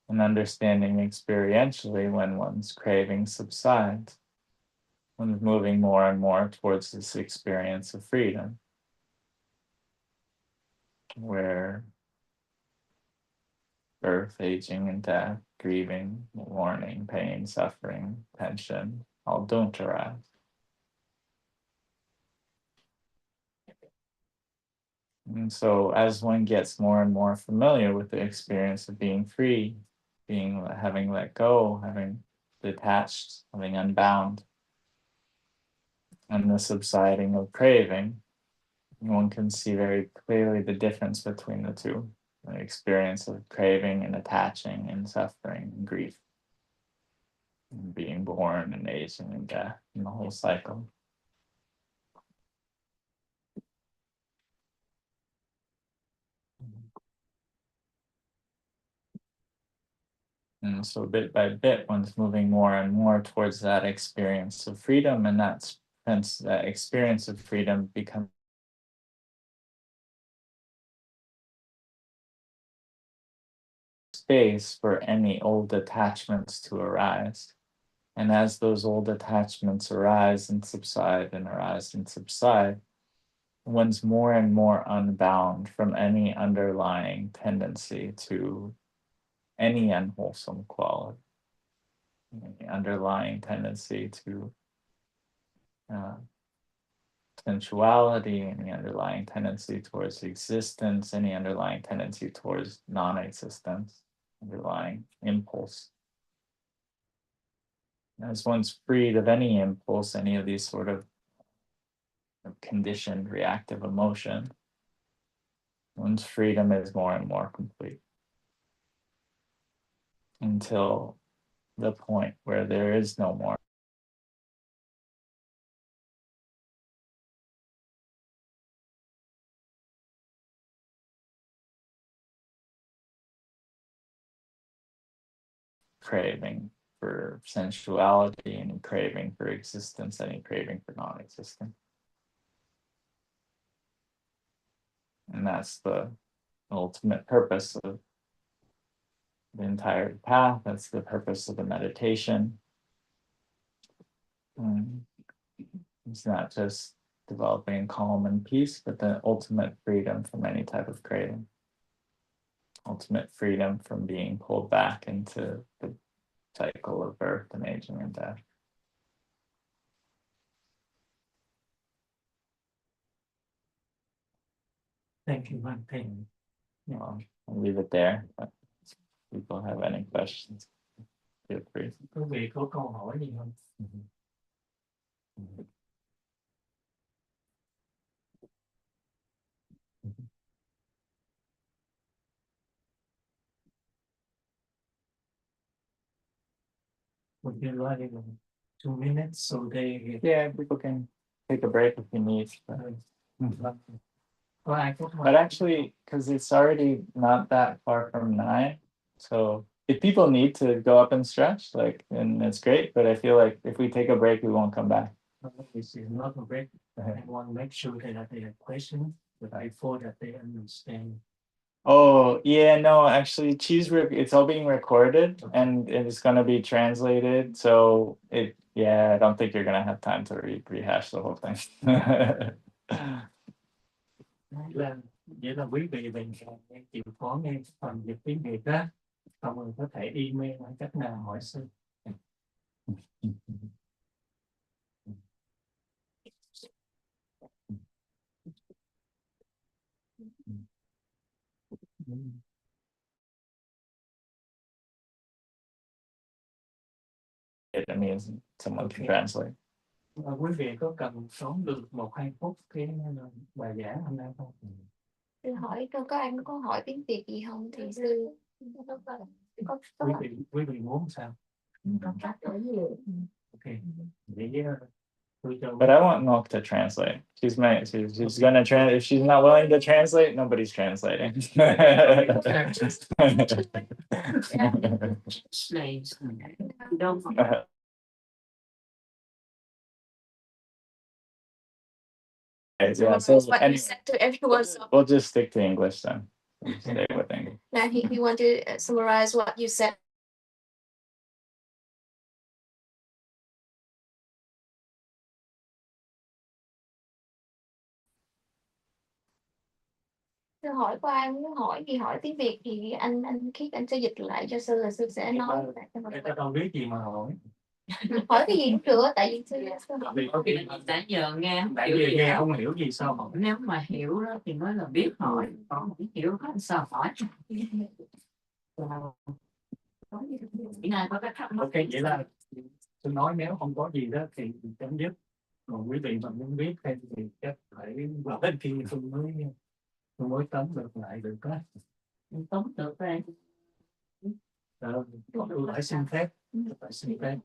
And understanding experientially when one's craving subsides, one's moving more and more towards this experience of freedom, where birth, aging, and death, grieving, mourning, pain, suffering, tension, all don't arise. And so as one gets more and more familiar with the experience of being free, having let go, having detached, having unbound, and the subsiding of craving, one can see very clearly the difference between the two. the experience of craving and attaching and suffering and grief, and being born and aging and death and the whole cycle. And so bit by bit, one's moving more and more towards that experience of freedom, and that experience of freedom becomes space for any old attachments to arise. And as those old attachments arise and subside and arise and subside, one's more and more unbound from any underlying tendency to any unwholesome quality, any underlying tendency to sensuality, any underlying tendency towards existence, any underlying tendency towards non-existence, underlying impulse. As one's freed of any impulse, any of these sort of conditioned reactive emotion, one's freedom is more and more complete, until the point where there is no more craving for sensuality, any craving for existence, any craving for non-existence. And that's the ultimate purpose of the entire path. That's the purpose of the meditation. It's not just developing calm and peace, but the ultimate freedom from any type of craving. Ultimate freedom from being pulled back into the cycle of birth and aging and death. Thank you, one thing. I'll leave it there. But if people have any questions, feel free. Quý vị có câu hỏi gì không? Would you like 2 minutes so they... Yeah, people can take a break if you need. Có ai có But actually, because it's already not that far from 9, so if people need to go up and stretch, like, and it's great. But I feel like if we take a break, we won't come back. This is not a break. I want to make sure that they have questions, but before that they understand. Oh, yeah, no, actually, it's all being recorded, and it's going to be translated. So I don't think you're going to have time to rehash the whole thing. Vậy là quý vị bình chịu khó nghe phần dịch tiếng Việt đó, xong rồi có thể email hay cách nào hỏi sư. It means someone can translate. Quý vị có cần tóm được 1-2 phút cái bài giảng hôm nay không? Sư hỏi có anh có hỏi tiếng Việt gì không thì sư có quý vị muốn sao? Okay. But I want Ngọc to translate. She's gonna translate. If she's not willing to translate, nobody's translating. Yeah, so what you said to everyone. So we'll just stick to English then. We'll stay with English. now he want to summarize what you said. Sư hỏi qua anh muốn hỏi gì hỏi tiếng Việt thì anh Khiết anh sẽ dịch lại cho sư, là sư sẽ nói lại cho Người ta đâu biết gì mà hỏi. Hỏi cái gì cũng được, tại vì sư hỏi. Vì có khi nãy giờ nghe nghe không hiểu gì sao hỏi. Nếu mà hiểu đó thì mới là biết hỏi, còn không hiểu hết sao hỏi. Ok, vậy là tôi nói nếu không có gì đó thì chấm dứt. Còn quý vị mà muốn biết thêm thì chắc phải vào bên kia tôi mới tóm được lại được đó. Mình tóm được rồi. Tôi phải xin phép. Phải xin phép.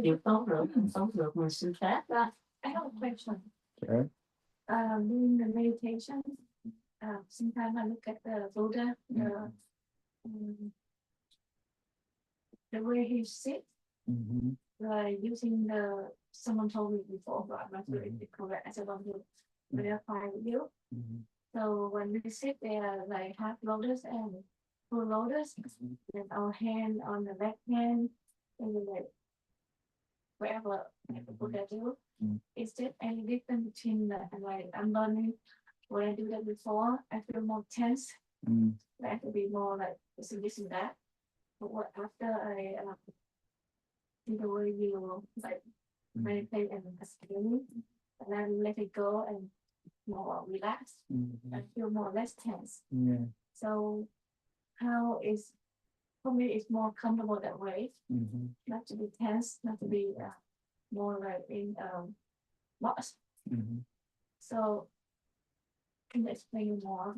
Chịu tốt được, mình tốt được mà xin phép đó. I have a question. Sure. During the meditation, sometimes I look at the Buddha, the way he sits, like using the, someone told me before, but I'm not sure if it's correct. I just want to verify with you. So when we sit there, like half lotus and full lotus, and our hand on the left hand, and we like wherever like the Buddha do. Is there any difference between the, like I'm learning when I do that before, I feel more tense. I have to be more like this and that. But what after I see the way you like meditate and explain, and then let it go and more relaxed, I feel more less tense. So how is, for me it's more comfortable that way, not to be tense, not to be more like in box. So can you explain more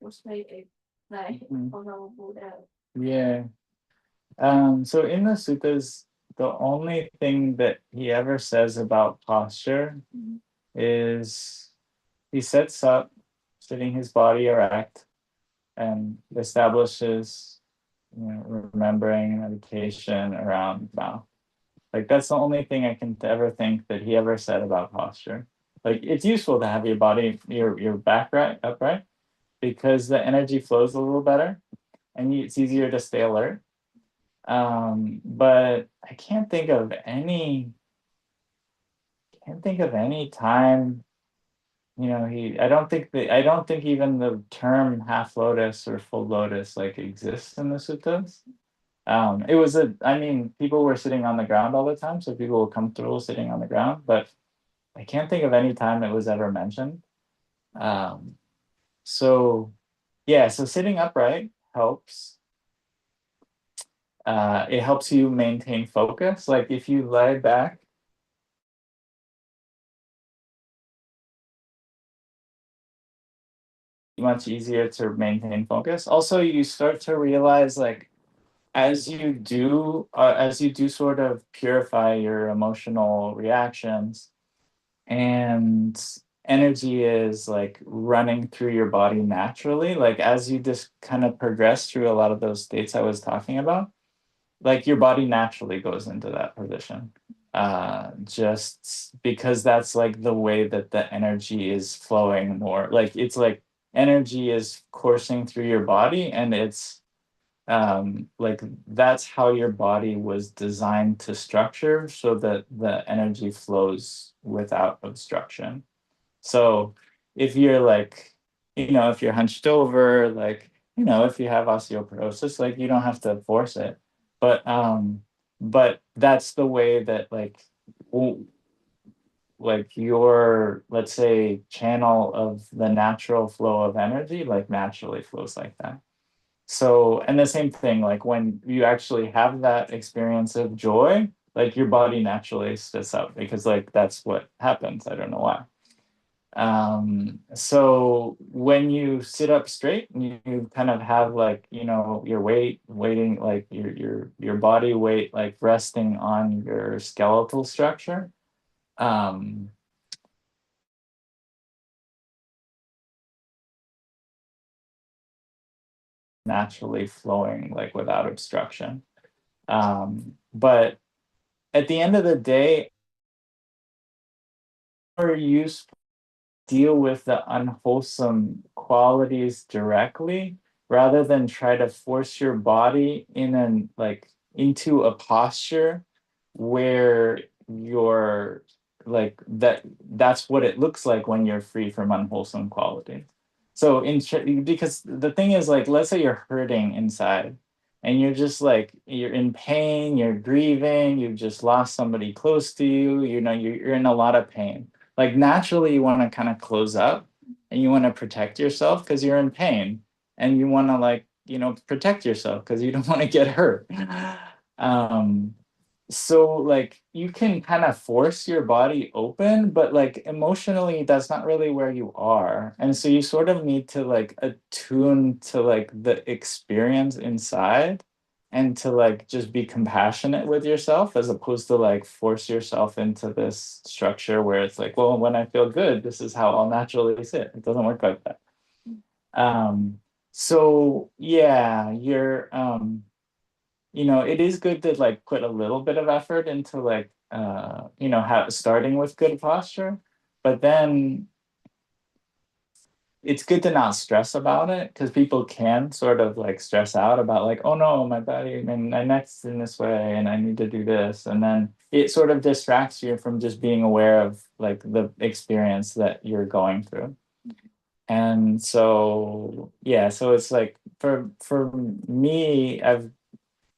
which way it like Venerable Buddha? Yeah. So in the suttas, the only thing that he ever says about posture is he sets up, sitting his body erect, and establishes, remembering meditation around mouth. Like that's the only thing I can ever think that he ever said about posture. Like it's useful to have your body, your back upright, because the energy flows a little better, and it's easier to stay alert. But I can't think of any time, I don't think even the term half lotus or full lotus like exists in the suttas. People were sitting on the ground all the time, so people were comfortable sitting on the ground, but I can't think of any time it was ever mentioned. So sitting upright helps. It helps you maintain focus. Like if you lie back, much easier to maintain focus. Also, you start to realize, like, as you do sort of purify your emotional reactions, and energy is like running through your body naturally, like as you just kind of progress through a lot of those states I was talking about, like your body naturally goes into that position, just because that's like the way that the energy is flowing more. Like it's like energy is coursing through your body, and it's like that's how your body was designed to structure, so that the energy flows without obstruction. So if you're like, if you're hunched over, like, if you have osteoporosis, like you don't have to force it. But that's the way that like your, let's say, channel of the natural flow of energy like naturally flows like that. So, and the same thing, like when you actually have that experience of joy, like your body naturally sits up, because like that's what happens. I don't know why. So when you sit up straight, you kind of have like, your weighting, like your body weight, like resting on your skeletal structure. Naturally flowing, like without obstruction. But at the end of the day, are useful deal with the unwholesome qualities directly, rather than try to force your body into a posture where you're like that's what it looks like when you're free from unwholesome qualities. So because the thing is, like, let's say you're hurting inside, and you're just like, you're in pain, you're grieving, you've just lost somebody close to you, you're in a lot of pain. Like naturally you want to kind of close up, and you want to protect yourself because you're in pain, and you want to protect yourself because you don't want to get hurt. so like you can kind of force your body open, but like emotionally that's not really where you are. And so you sort of need to like attune to like the experience inside and to like just be compassionate with yourself as opposed to like force yourself into this structure where it's like, well, when I feel good, this is how I'll naturally sit. It doesn't work like that. So yeah, you're you know, it is good to like put a little bit of effort into like you know, starting with good posture, but then it's good to not stress about it because people can sort of like stress out about like, oh no, my body and my neck's in this way and I need to do this. And then it sort of distracts you from just being aware of like the experience that you're going through. And so yeah, so it's like for me, I've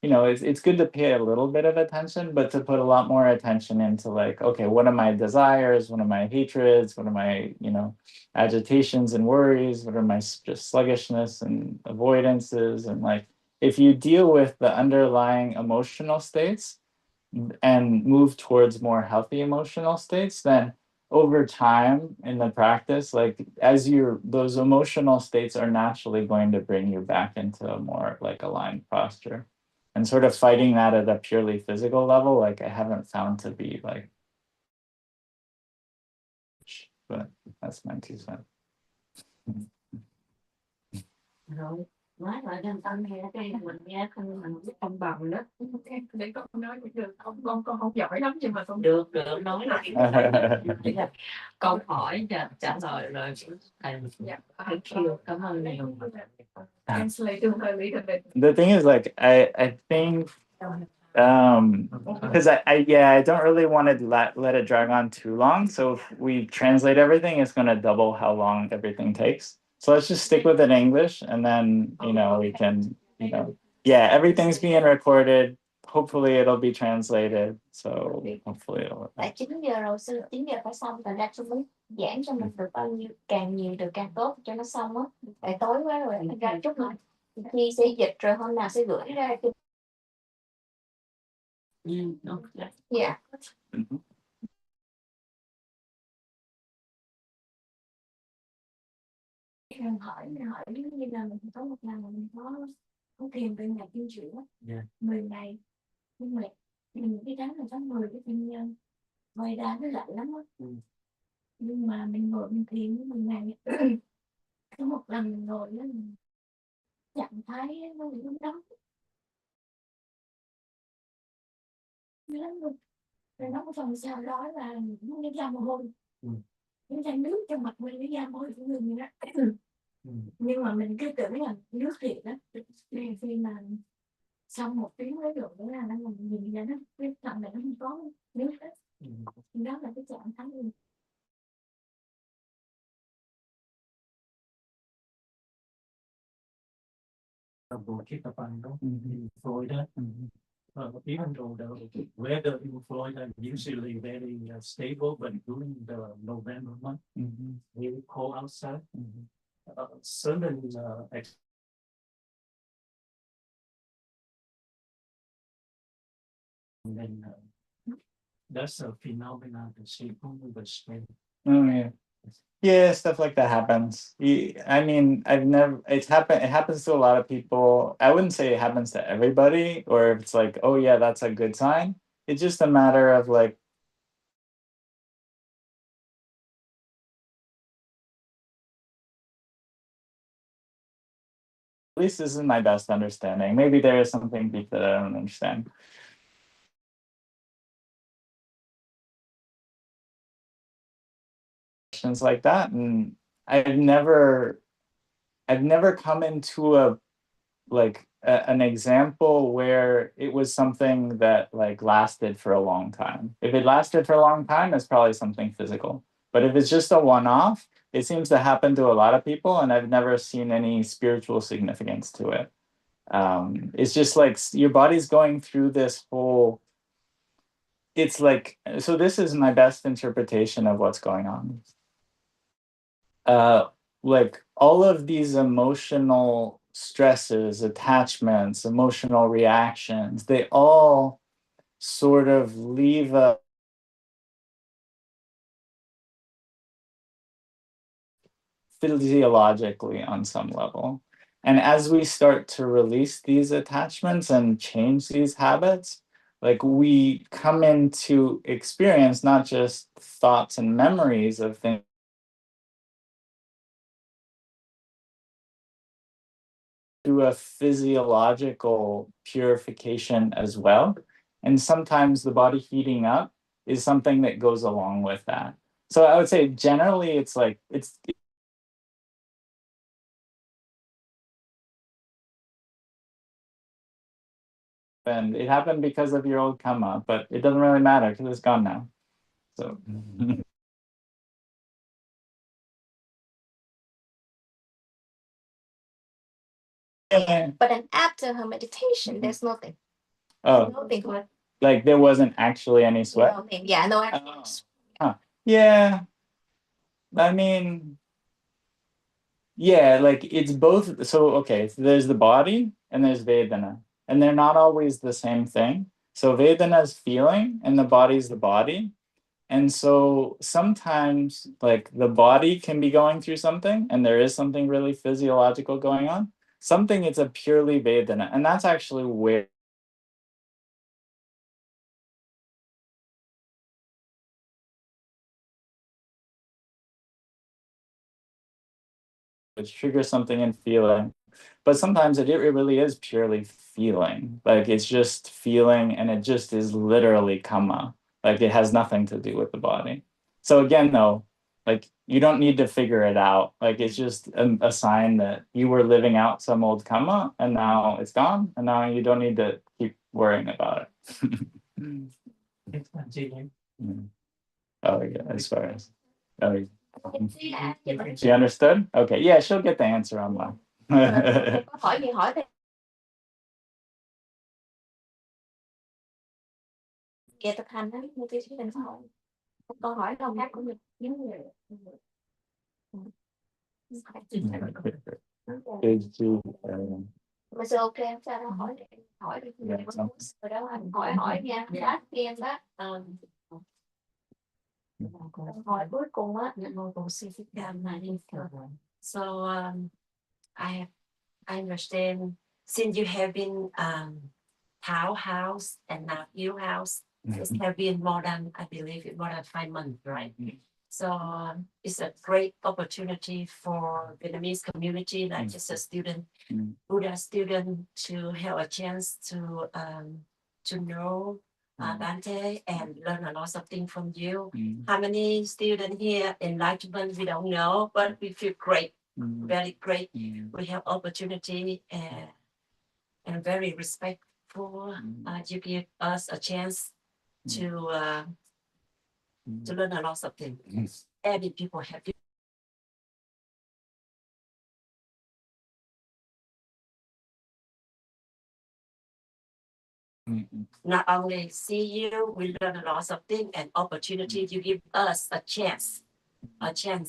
you know, it's good to pay a little bit of attention, but to put a lot more attention into like, okay, what are my desires? What are my hatreds? What are my, you know, agitations and worries? What are my just sluggishness and avoidances? And like, if you deal with the underlying emotional states and move towards more healthy emotional states, then over time in the practice, like as those emotional states are naturally going to bring you back into a more like aligned posture. And sort of fighting that at a purely physical level, like I haven't found to be like, but that's my 2 cents. Rồi nói lại cho tâm nghe cái mình nghe mình biết công bằng đó. Để con nói cũng được, con không giỏi lắm nhưng mà con Được nói lại. Chỉ là câu hỏi trả lời rồi thầy kêu cảm ơn nhiều. translate to her a little bit. The thing is like I think because I don't really want to let it drag on too long. So if we translate everything, it's going to double how long everything takes. So let's just stick with it in English, and then you know we can yeah, everything's being recorded. Hopefully it'll be translated. So hopefully it'll. Tại 9 giờ rồi, 9 giờ phải xong, thành ra tôi muốn giảng cho mình được bao nhiêu, càng nhiều được càng tốt cho nó xong á. Tại tối quá rồi, thành ra chút nữa Nhi sẽ dịch rồi hôm nào sẽ gửi ra cho. Okay. Yeah. Hỏi như là mình có một lần mình có thiền về nhà chuyên chuyển 10 ngày, nhưng mà mình cái tháng mình có 10 cái thiên nhân, ngoài ra nó lạnh lắm á. Nhưng mà mình ngồi mình thiền 10 ngày có một lần mình ngồi đó mình trạng thái nó bị đúng đóng lắm luôn. Rồi nó có phần sau đó là nó ra mồ hôi, nó ra nước trong mặt mình, nó ra mồ hôi của người như đó. Nhưng mà mình cứ tưởng là nước thiệt đó, nên khi mà xong một tiếng lấy được nữa là mình nhìn ra nó cái thằng này nó không có nước hết. Đó là cái trạng thái luôn. Bộ chiếc tập anh đó phôi đó. Even though the weather in Florida usually very stable, but during the November month, very cold outside. Certain and then that's a phenomenon to see only the spring. Oh yeah. Yeah, stuff like that happens. I mean, it happens to a lot of people. I wouldn't say it happens to everybody, or if it's like, oh yeah, that's a good sign. It's just a matter of like, at least this is my best understanding. Maybe there is something deep that I don't understand. Questions like that, and I've never come into an example where it was something that like lasted for a long time. If it lasted for a long time, it's probably something physical. But if it's just a one-off, it seems to happen to a lot of people, and I've never seen any spiritual significance to it. It's just like your body's going through this whole. It's like, so this is my best interpretation of what's going on. Like all of these emotional stresses, attachments, emotional reactions, they all sort of leave a physiologically on some level. And as we start to release these attachments and change these habits, like we come into experience not just thoughts and memories of things, to a physiological purification as well. And sometimes the body heating up is something that goes along with that. So I would say generally it's like and it happened because of your old karma, but it doesn't really matter because it's gone now. So yeah. But then after her meditation, there's nothing. Oh, Nothing. What? like there wasn't actually any sweat. Nothing. Yeah, no. Oh. Huh. Yeah. I mean, yeah, like it's both. So okay, so there's the body and there's Vedana, and they're not always the same thing. So Vedana is feeling, and the body's the body. And so sometimes, like the body can be going through something, and there is something really physiological going on. Something it's a purely Vedana, and that's actually where it triggers something in feeling. But sometimes it really is purely feeling. Like it's just feeling, and it just is literally karma. Like it has nothing to do with the body. So again, though, like you don't need to figure it out. Like it's just a sign that you were living out some old karma, and now it's gone, and now you don't need to keep worrying about it. It's continuing. Oh yeah, as far as oh, Yeah. she understood? Okay, yeah, she'll get the answer online. Có hỏi gì hỏi thêm. Về thực hành đó, như tôi chỉ định hỏi. Câu hỏi không khác của mình. Mà sao ok không sao đâu hỏi đi rồi đó anh hỏi nha lát kia đó hỏi cuối cùng á So I understand since you have been townhouse and now new house, it's have been more than I believe more than 5 months, right? So it's a great opportunity for Vietnamese community, like just a student, Buddha student, to have a chance to know Dante and learn a lot of things from you. How many students here enlightenment we don't know, but we feel great, very great. We have opportunity and very respectful. You give us a chance to learn a lot of things. Every people have not only see you, we learn a lot of things and opportunity. You give us a chance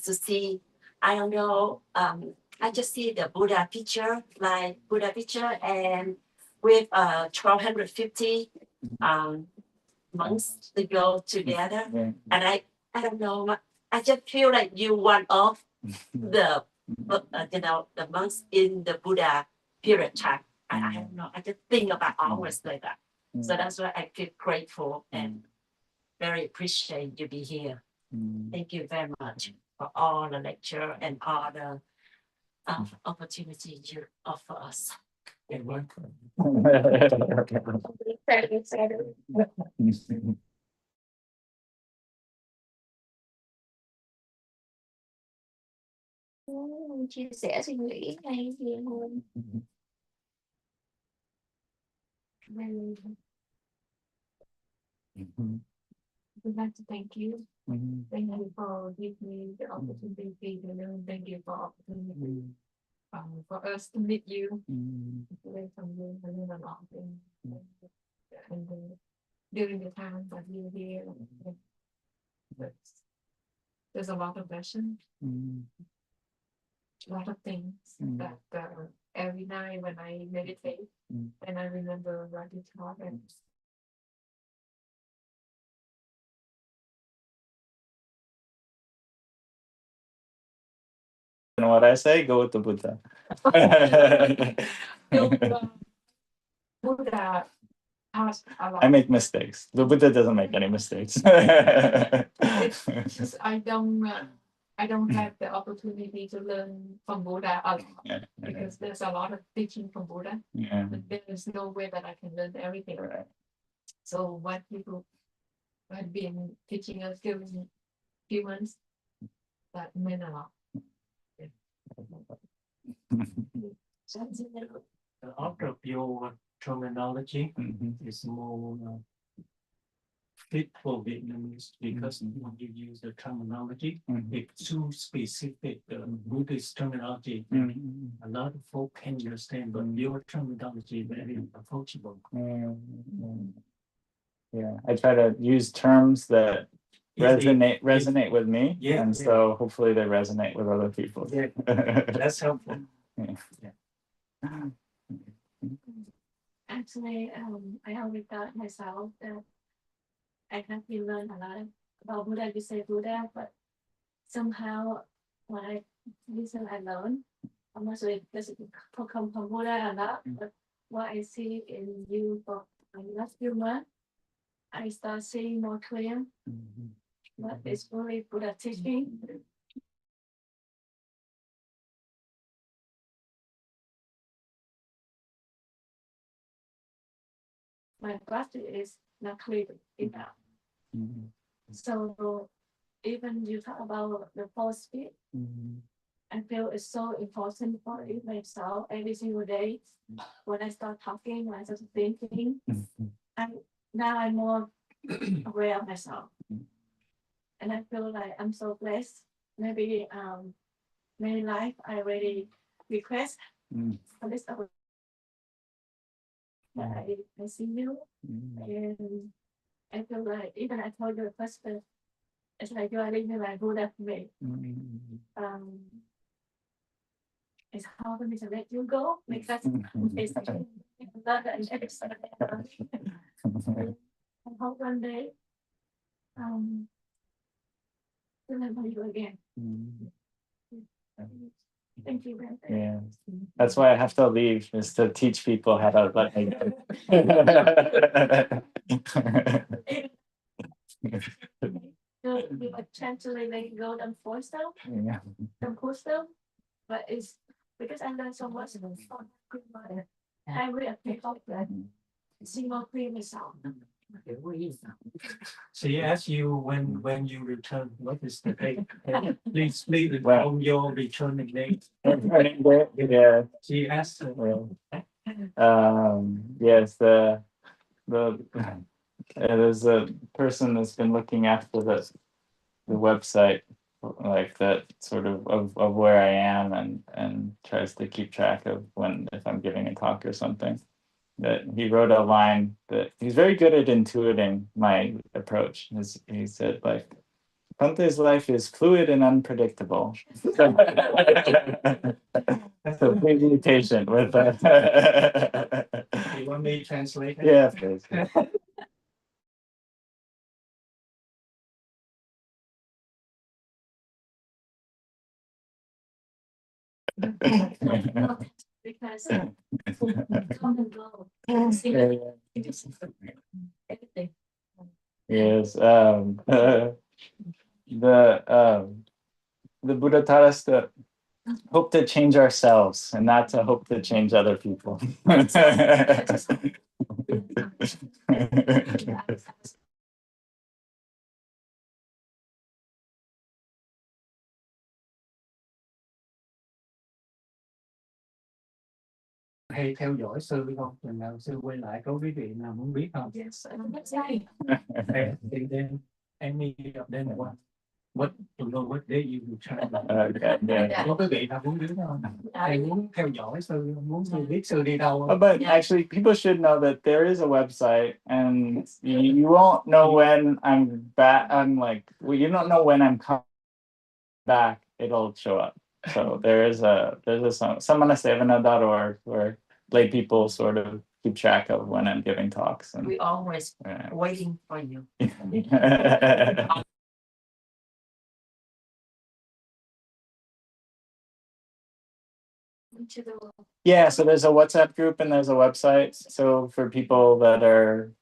to see. I don't know. I just see the Buddha picture, like Buddha picture, and with 1250 months to go together. And I don't know. I just feel like you one of the the monks in the Buddha period time. I don't know. I just think about always like that. So that's why I feel grateful and very appreciate you be here. Thank you very much for all the lecture and all the opportunity you offer us. You're welcome. chia sẻ suy nghĩ hay gì hơn. We'd like to thank you. Thank you for giving me the opportunity to learn. Thank you for opportunity for us to meet you. Learn from you, learn a lot. And during the time that you're here, there's a lot of lessons, a lot of things that every night when I meditate and I remember what you taught and And what I say, go with the Buddha. Buddha has a lot. I make mistakes. The Buddha doesn't make any mistakes. Just I don't have the opportunity to learn from Buddha a lot because there's a lot of teaching from Buddha, Yeah. but there is no way that I can learn everything. Right. So what people have been teaching us during few months, that meant a lot. Out of your terminology Mhm. is more fit for Vietnamese because when you use the terminology, Mhm. it's too specific. Buddhist terminology, Mhm. a lot of folk can understand, but your terminology very approachable. Yeah, I try to use terms that resonate with me, Yeah, and yeah. so hopefully they resonate with other people. Yeah, that's helpful. Actually, I always thought myself that I have been learned a lot about Buddha. You say Buddha, but somehow when I listen, I learn. I'm not sure if this come from Buddha or not, but what I see in you for the last few months, I start seeing more clear. But it's really Buddha teaching. My practice is not clear enough. So even you talk about the false speech, I feel it's so important for it myself every single day. When I start talking, when I start thinking, now I'm more aware of myself. And I feel like I'm so blessed. Maybe many life I already request for this opportunity. I see you and I feel like even I told you the first time, it's like you are living like Buddha for me. It's hard for me to let you go because it's love and everything. I hope one day remember you again. Thank you very much. Yeah, that's why I have to leave, is to teach people how to let me go. You potentially let go and force them, Yeah. and push them, but it's because I learned so much from I really appreciate that. See more clear myself. She asked you when you return, what is the date? Please Well- on your returning date. Yeah. She asked. Yes, there's a person that's been looking after the website, like that sort of where I am, and tries to keep track of if I'm giving a talk or something. That he wrote a line that he's very good at intuiting my approach. He said, like, Pante's life is fluid and unpredictable. So be patient with that. You want me to translate it? Yeah, please. Because come and go. Everything. Yes, the Buddha taught us to hope to change ourselves and not to hope to change other people. Hay theo dõi sư không? Chừng nào sư quay lại có quý vị nào muốn biết không? Yes, I'm excited. And then any of them what to know what day you return. Có quý vị nào muốn biết không? Ai muốn theo dõi sư, muốn sư biết sư đi đâu không? But actually, people should know that there is a website, and you won't know when I'm back. You don't know when I'm coming back. It'll show up. So there's a samanasevana.org where lay people sort of keep track of when I'm giving talks. And We always waiting for you. into the Yeah, so there's a WhatsApp group and there's a website. So for people that are,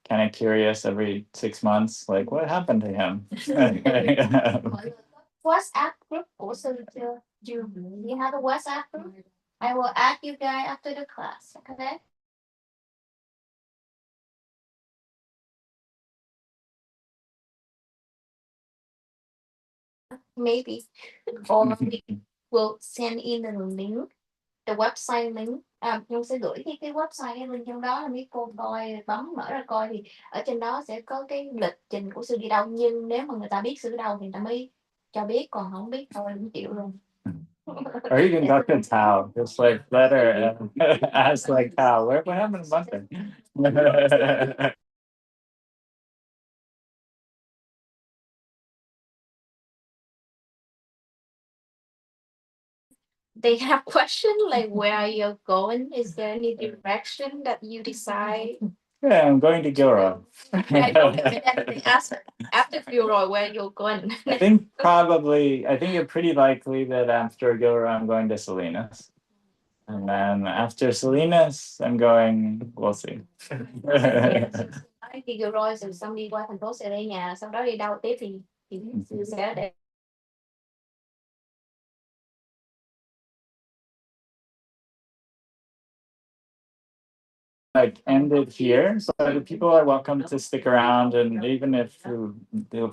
kind of curious every 6 months, like what happened to him? WhatsApp group của sư chưa? You have a WhatsApp group? I will add you guys after the class. Okay. Maybe. Or we will send in the link, the website link. Nhung sẽ gửi cái website cái link trong đó, mấy cô coi bấm mở ra coi thì ở trên đó sẽ có cái lịch trình của sư đi đâu, nhưng nếu mà người ta biết sư đi đâu thì người ta mới cho biết, còn không biết thôi cũng chịu luôn. Or you can talk to Tao, just like let her ask like Tao, what happened to Bunker? They have question like where you're going. Is there any direction that you decide? Yeah, I'm going to Gilroy. I know, they ask after Gilroy where you're going. I think it's pretty likely that after Gilroy I'm going to Salinas. And then after Salinas, I'm going, we'll see. Khi Gilroy rồi xong đi qua thành phố sẽ lấy nhà, sau đó đi đâu tiếp thì sẽ để. Like ended here, so the people are welcome to stick around, and even if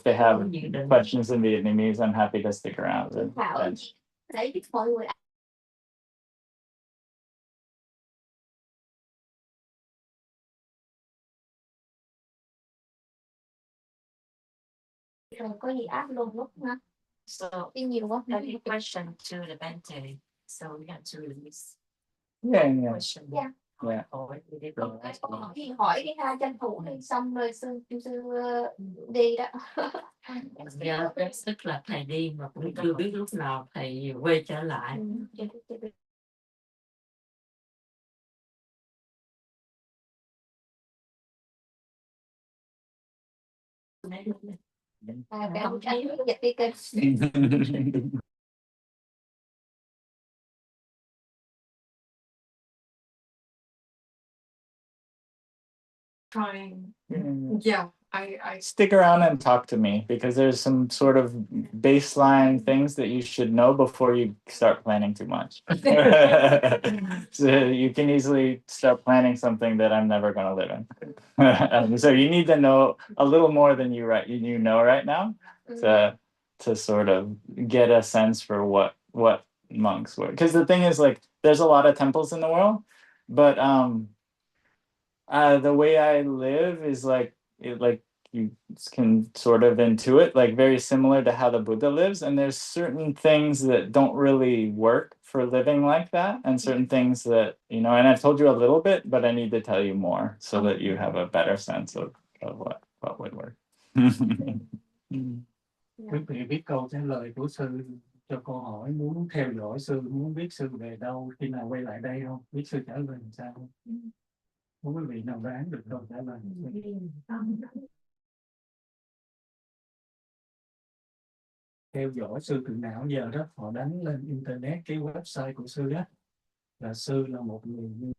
they have questions in Vietnamese, I'm happy to stick around. Đấy biết mọi người. Rồi có gì áp luôn lúc ha. So Đi nhiều quá. any question to the Bante, so we have to release Yeah. question. Yeah. Yeah. Hỏi đi ha, tranh thủ đi xong rồi sư đi đó. Giờ tức là thầy đi mà cũng chưa biết lúc nào thầy quay trở lại. Không anh dịch đi kênh. Trying. Yeah. Yeah, I Stick around and talk to me, because there's some sort of baseline things that you should know before you start planning too much. So you can easily start planning something that I'm never going to live in. So you need to know a little more than you know right now to sort of get a sense for what monks were. Because the thing is, like, there's a lot of temples in the world, but the way I live is like you can sort of intuit, like very similar to how the Buddha lives, and there's certain things that don't really work for living like that, and certain things that, and I've told you a little bit, but I need to tell you more so that you have a better sense of what would work. Quý vị biết câu trả lời của sư cho câu hỏi muốn theo dõi sư, muốn biết sư về đâu, khi nào quay lại đây không? Biết sư trả lời làm sao không? Quý vị nào đoán được câu trả lời? Theo dõi sư từ nào giờ đó, họ đánh lên internet cái website của sư đó, là sư là một người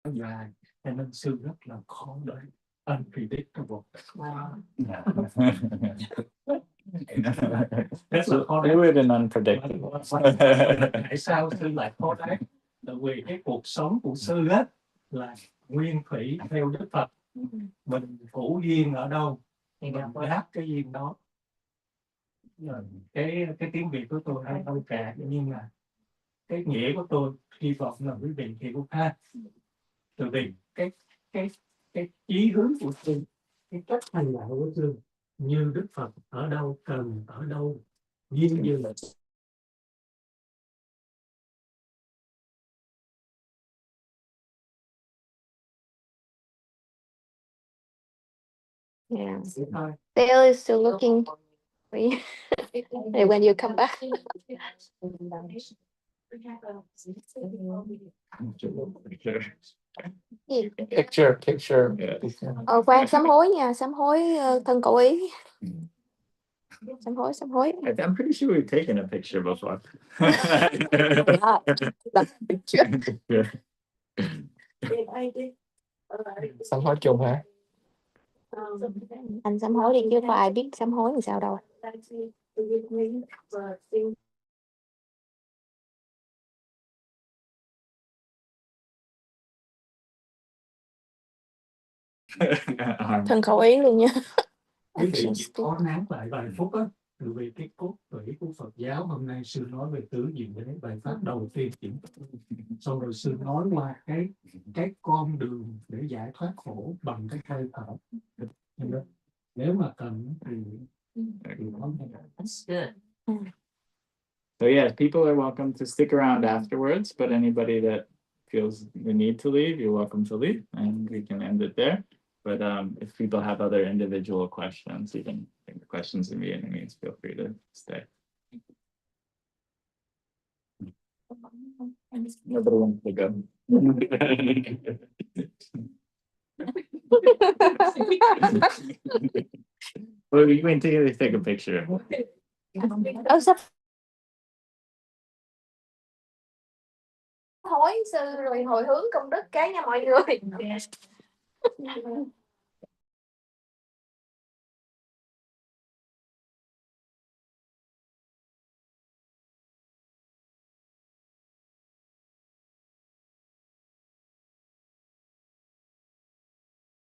dài, cho nên sư rất là khó đoán, unpredictable. Rất là khó đoán. Unpredictable. Tại sao sư lại khó đoán? Tại vì cái cuộc sống của sư á là nguyên thủy theo Đức Phật, mình phủ duyên ở đâu thì mình đáp cái duyên đó. Cái tiếng Việt của tôi hay không cả, nhưng mà cái nghĩa của tôi hy vọng là quý vị hiểu ha. Từ vì cái chí hướng của sư, cái cách hành đạo của sư, như Đức Phật ở đâu cần ở đâu, duyên như là Yeah. Dale is still looking for you. When you come back. We have a. Gì? Picture. Khoan, sám hối nha, sám hối thân cậu ý. Sám hối. I'm pretty sure we've taken a picture before. Sám hối chung hả? Anh sám hối đi chứ có ai biết sám hối làm sao đâu. Thân khẩu ý luôn nha. Quý vị có nán lại vài phút á, từ vì cái cốt tủy của Phật giáo hôm nay sư nói về tứ diệu đế, bài pháp đầu tiên chuyển sau rồi sư nói qua cái con đường để giải thoát khổ bằng cái hơi thở. Nếu mà cần thì That's good. So yeah, people are welcome to stick around afterwards, but anybody that feels the need to leave, you're welcome to leave, and we can end it there. But if people have other individual questions, you can think the questions in Vietnamese, feel free to stay. Nobody wants to go. Well, we went to take a picture. Sắp hối sư rồi hồi hướng công đức cái nha mọi người.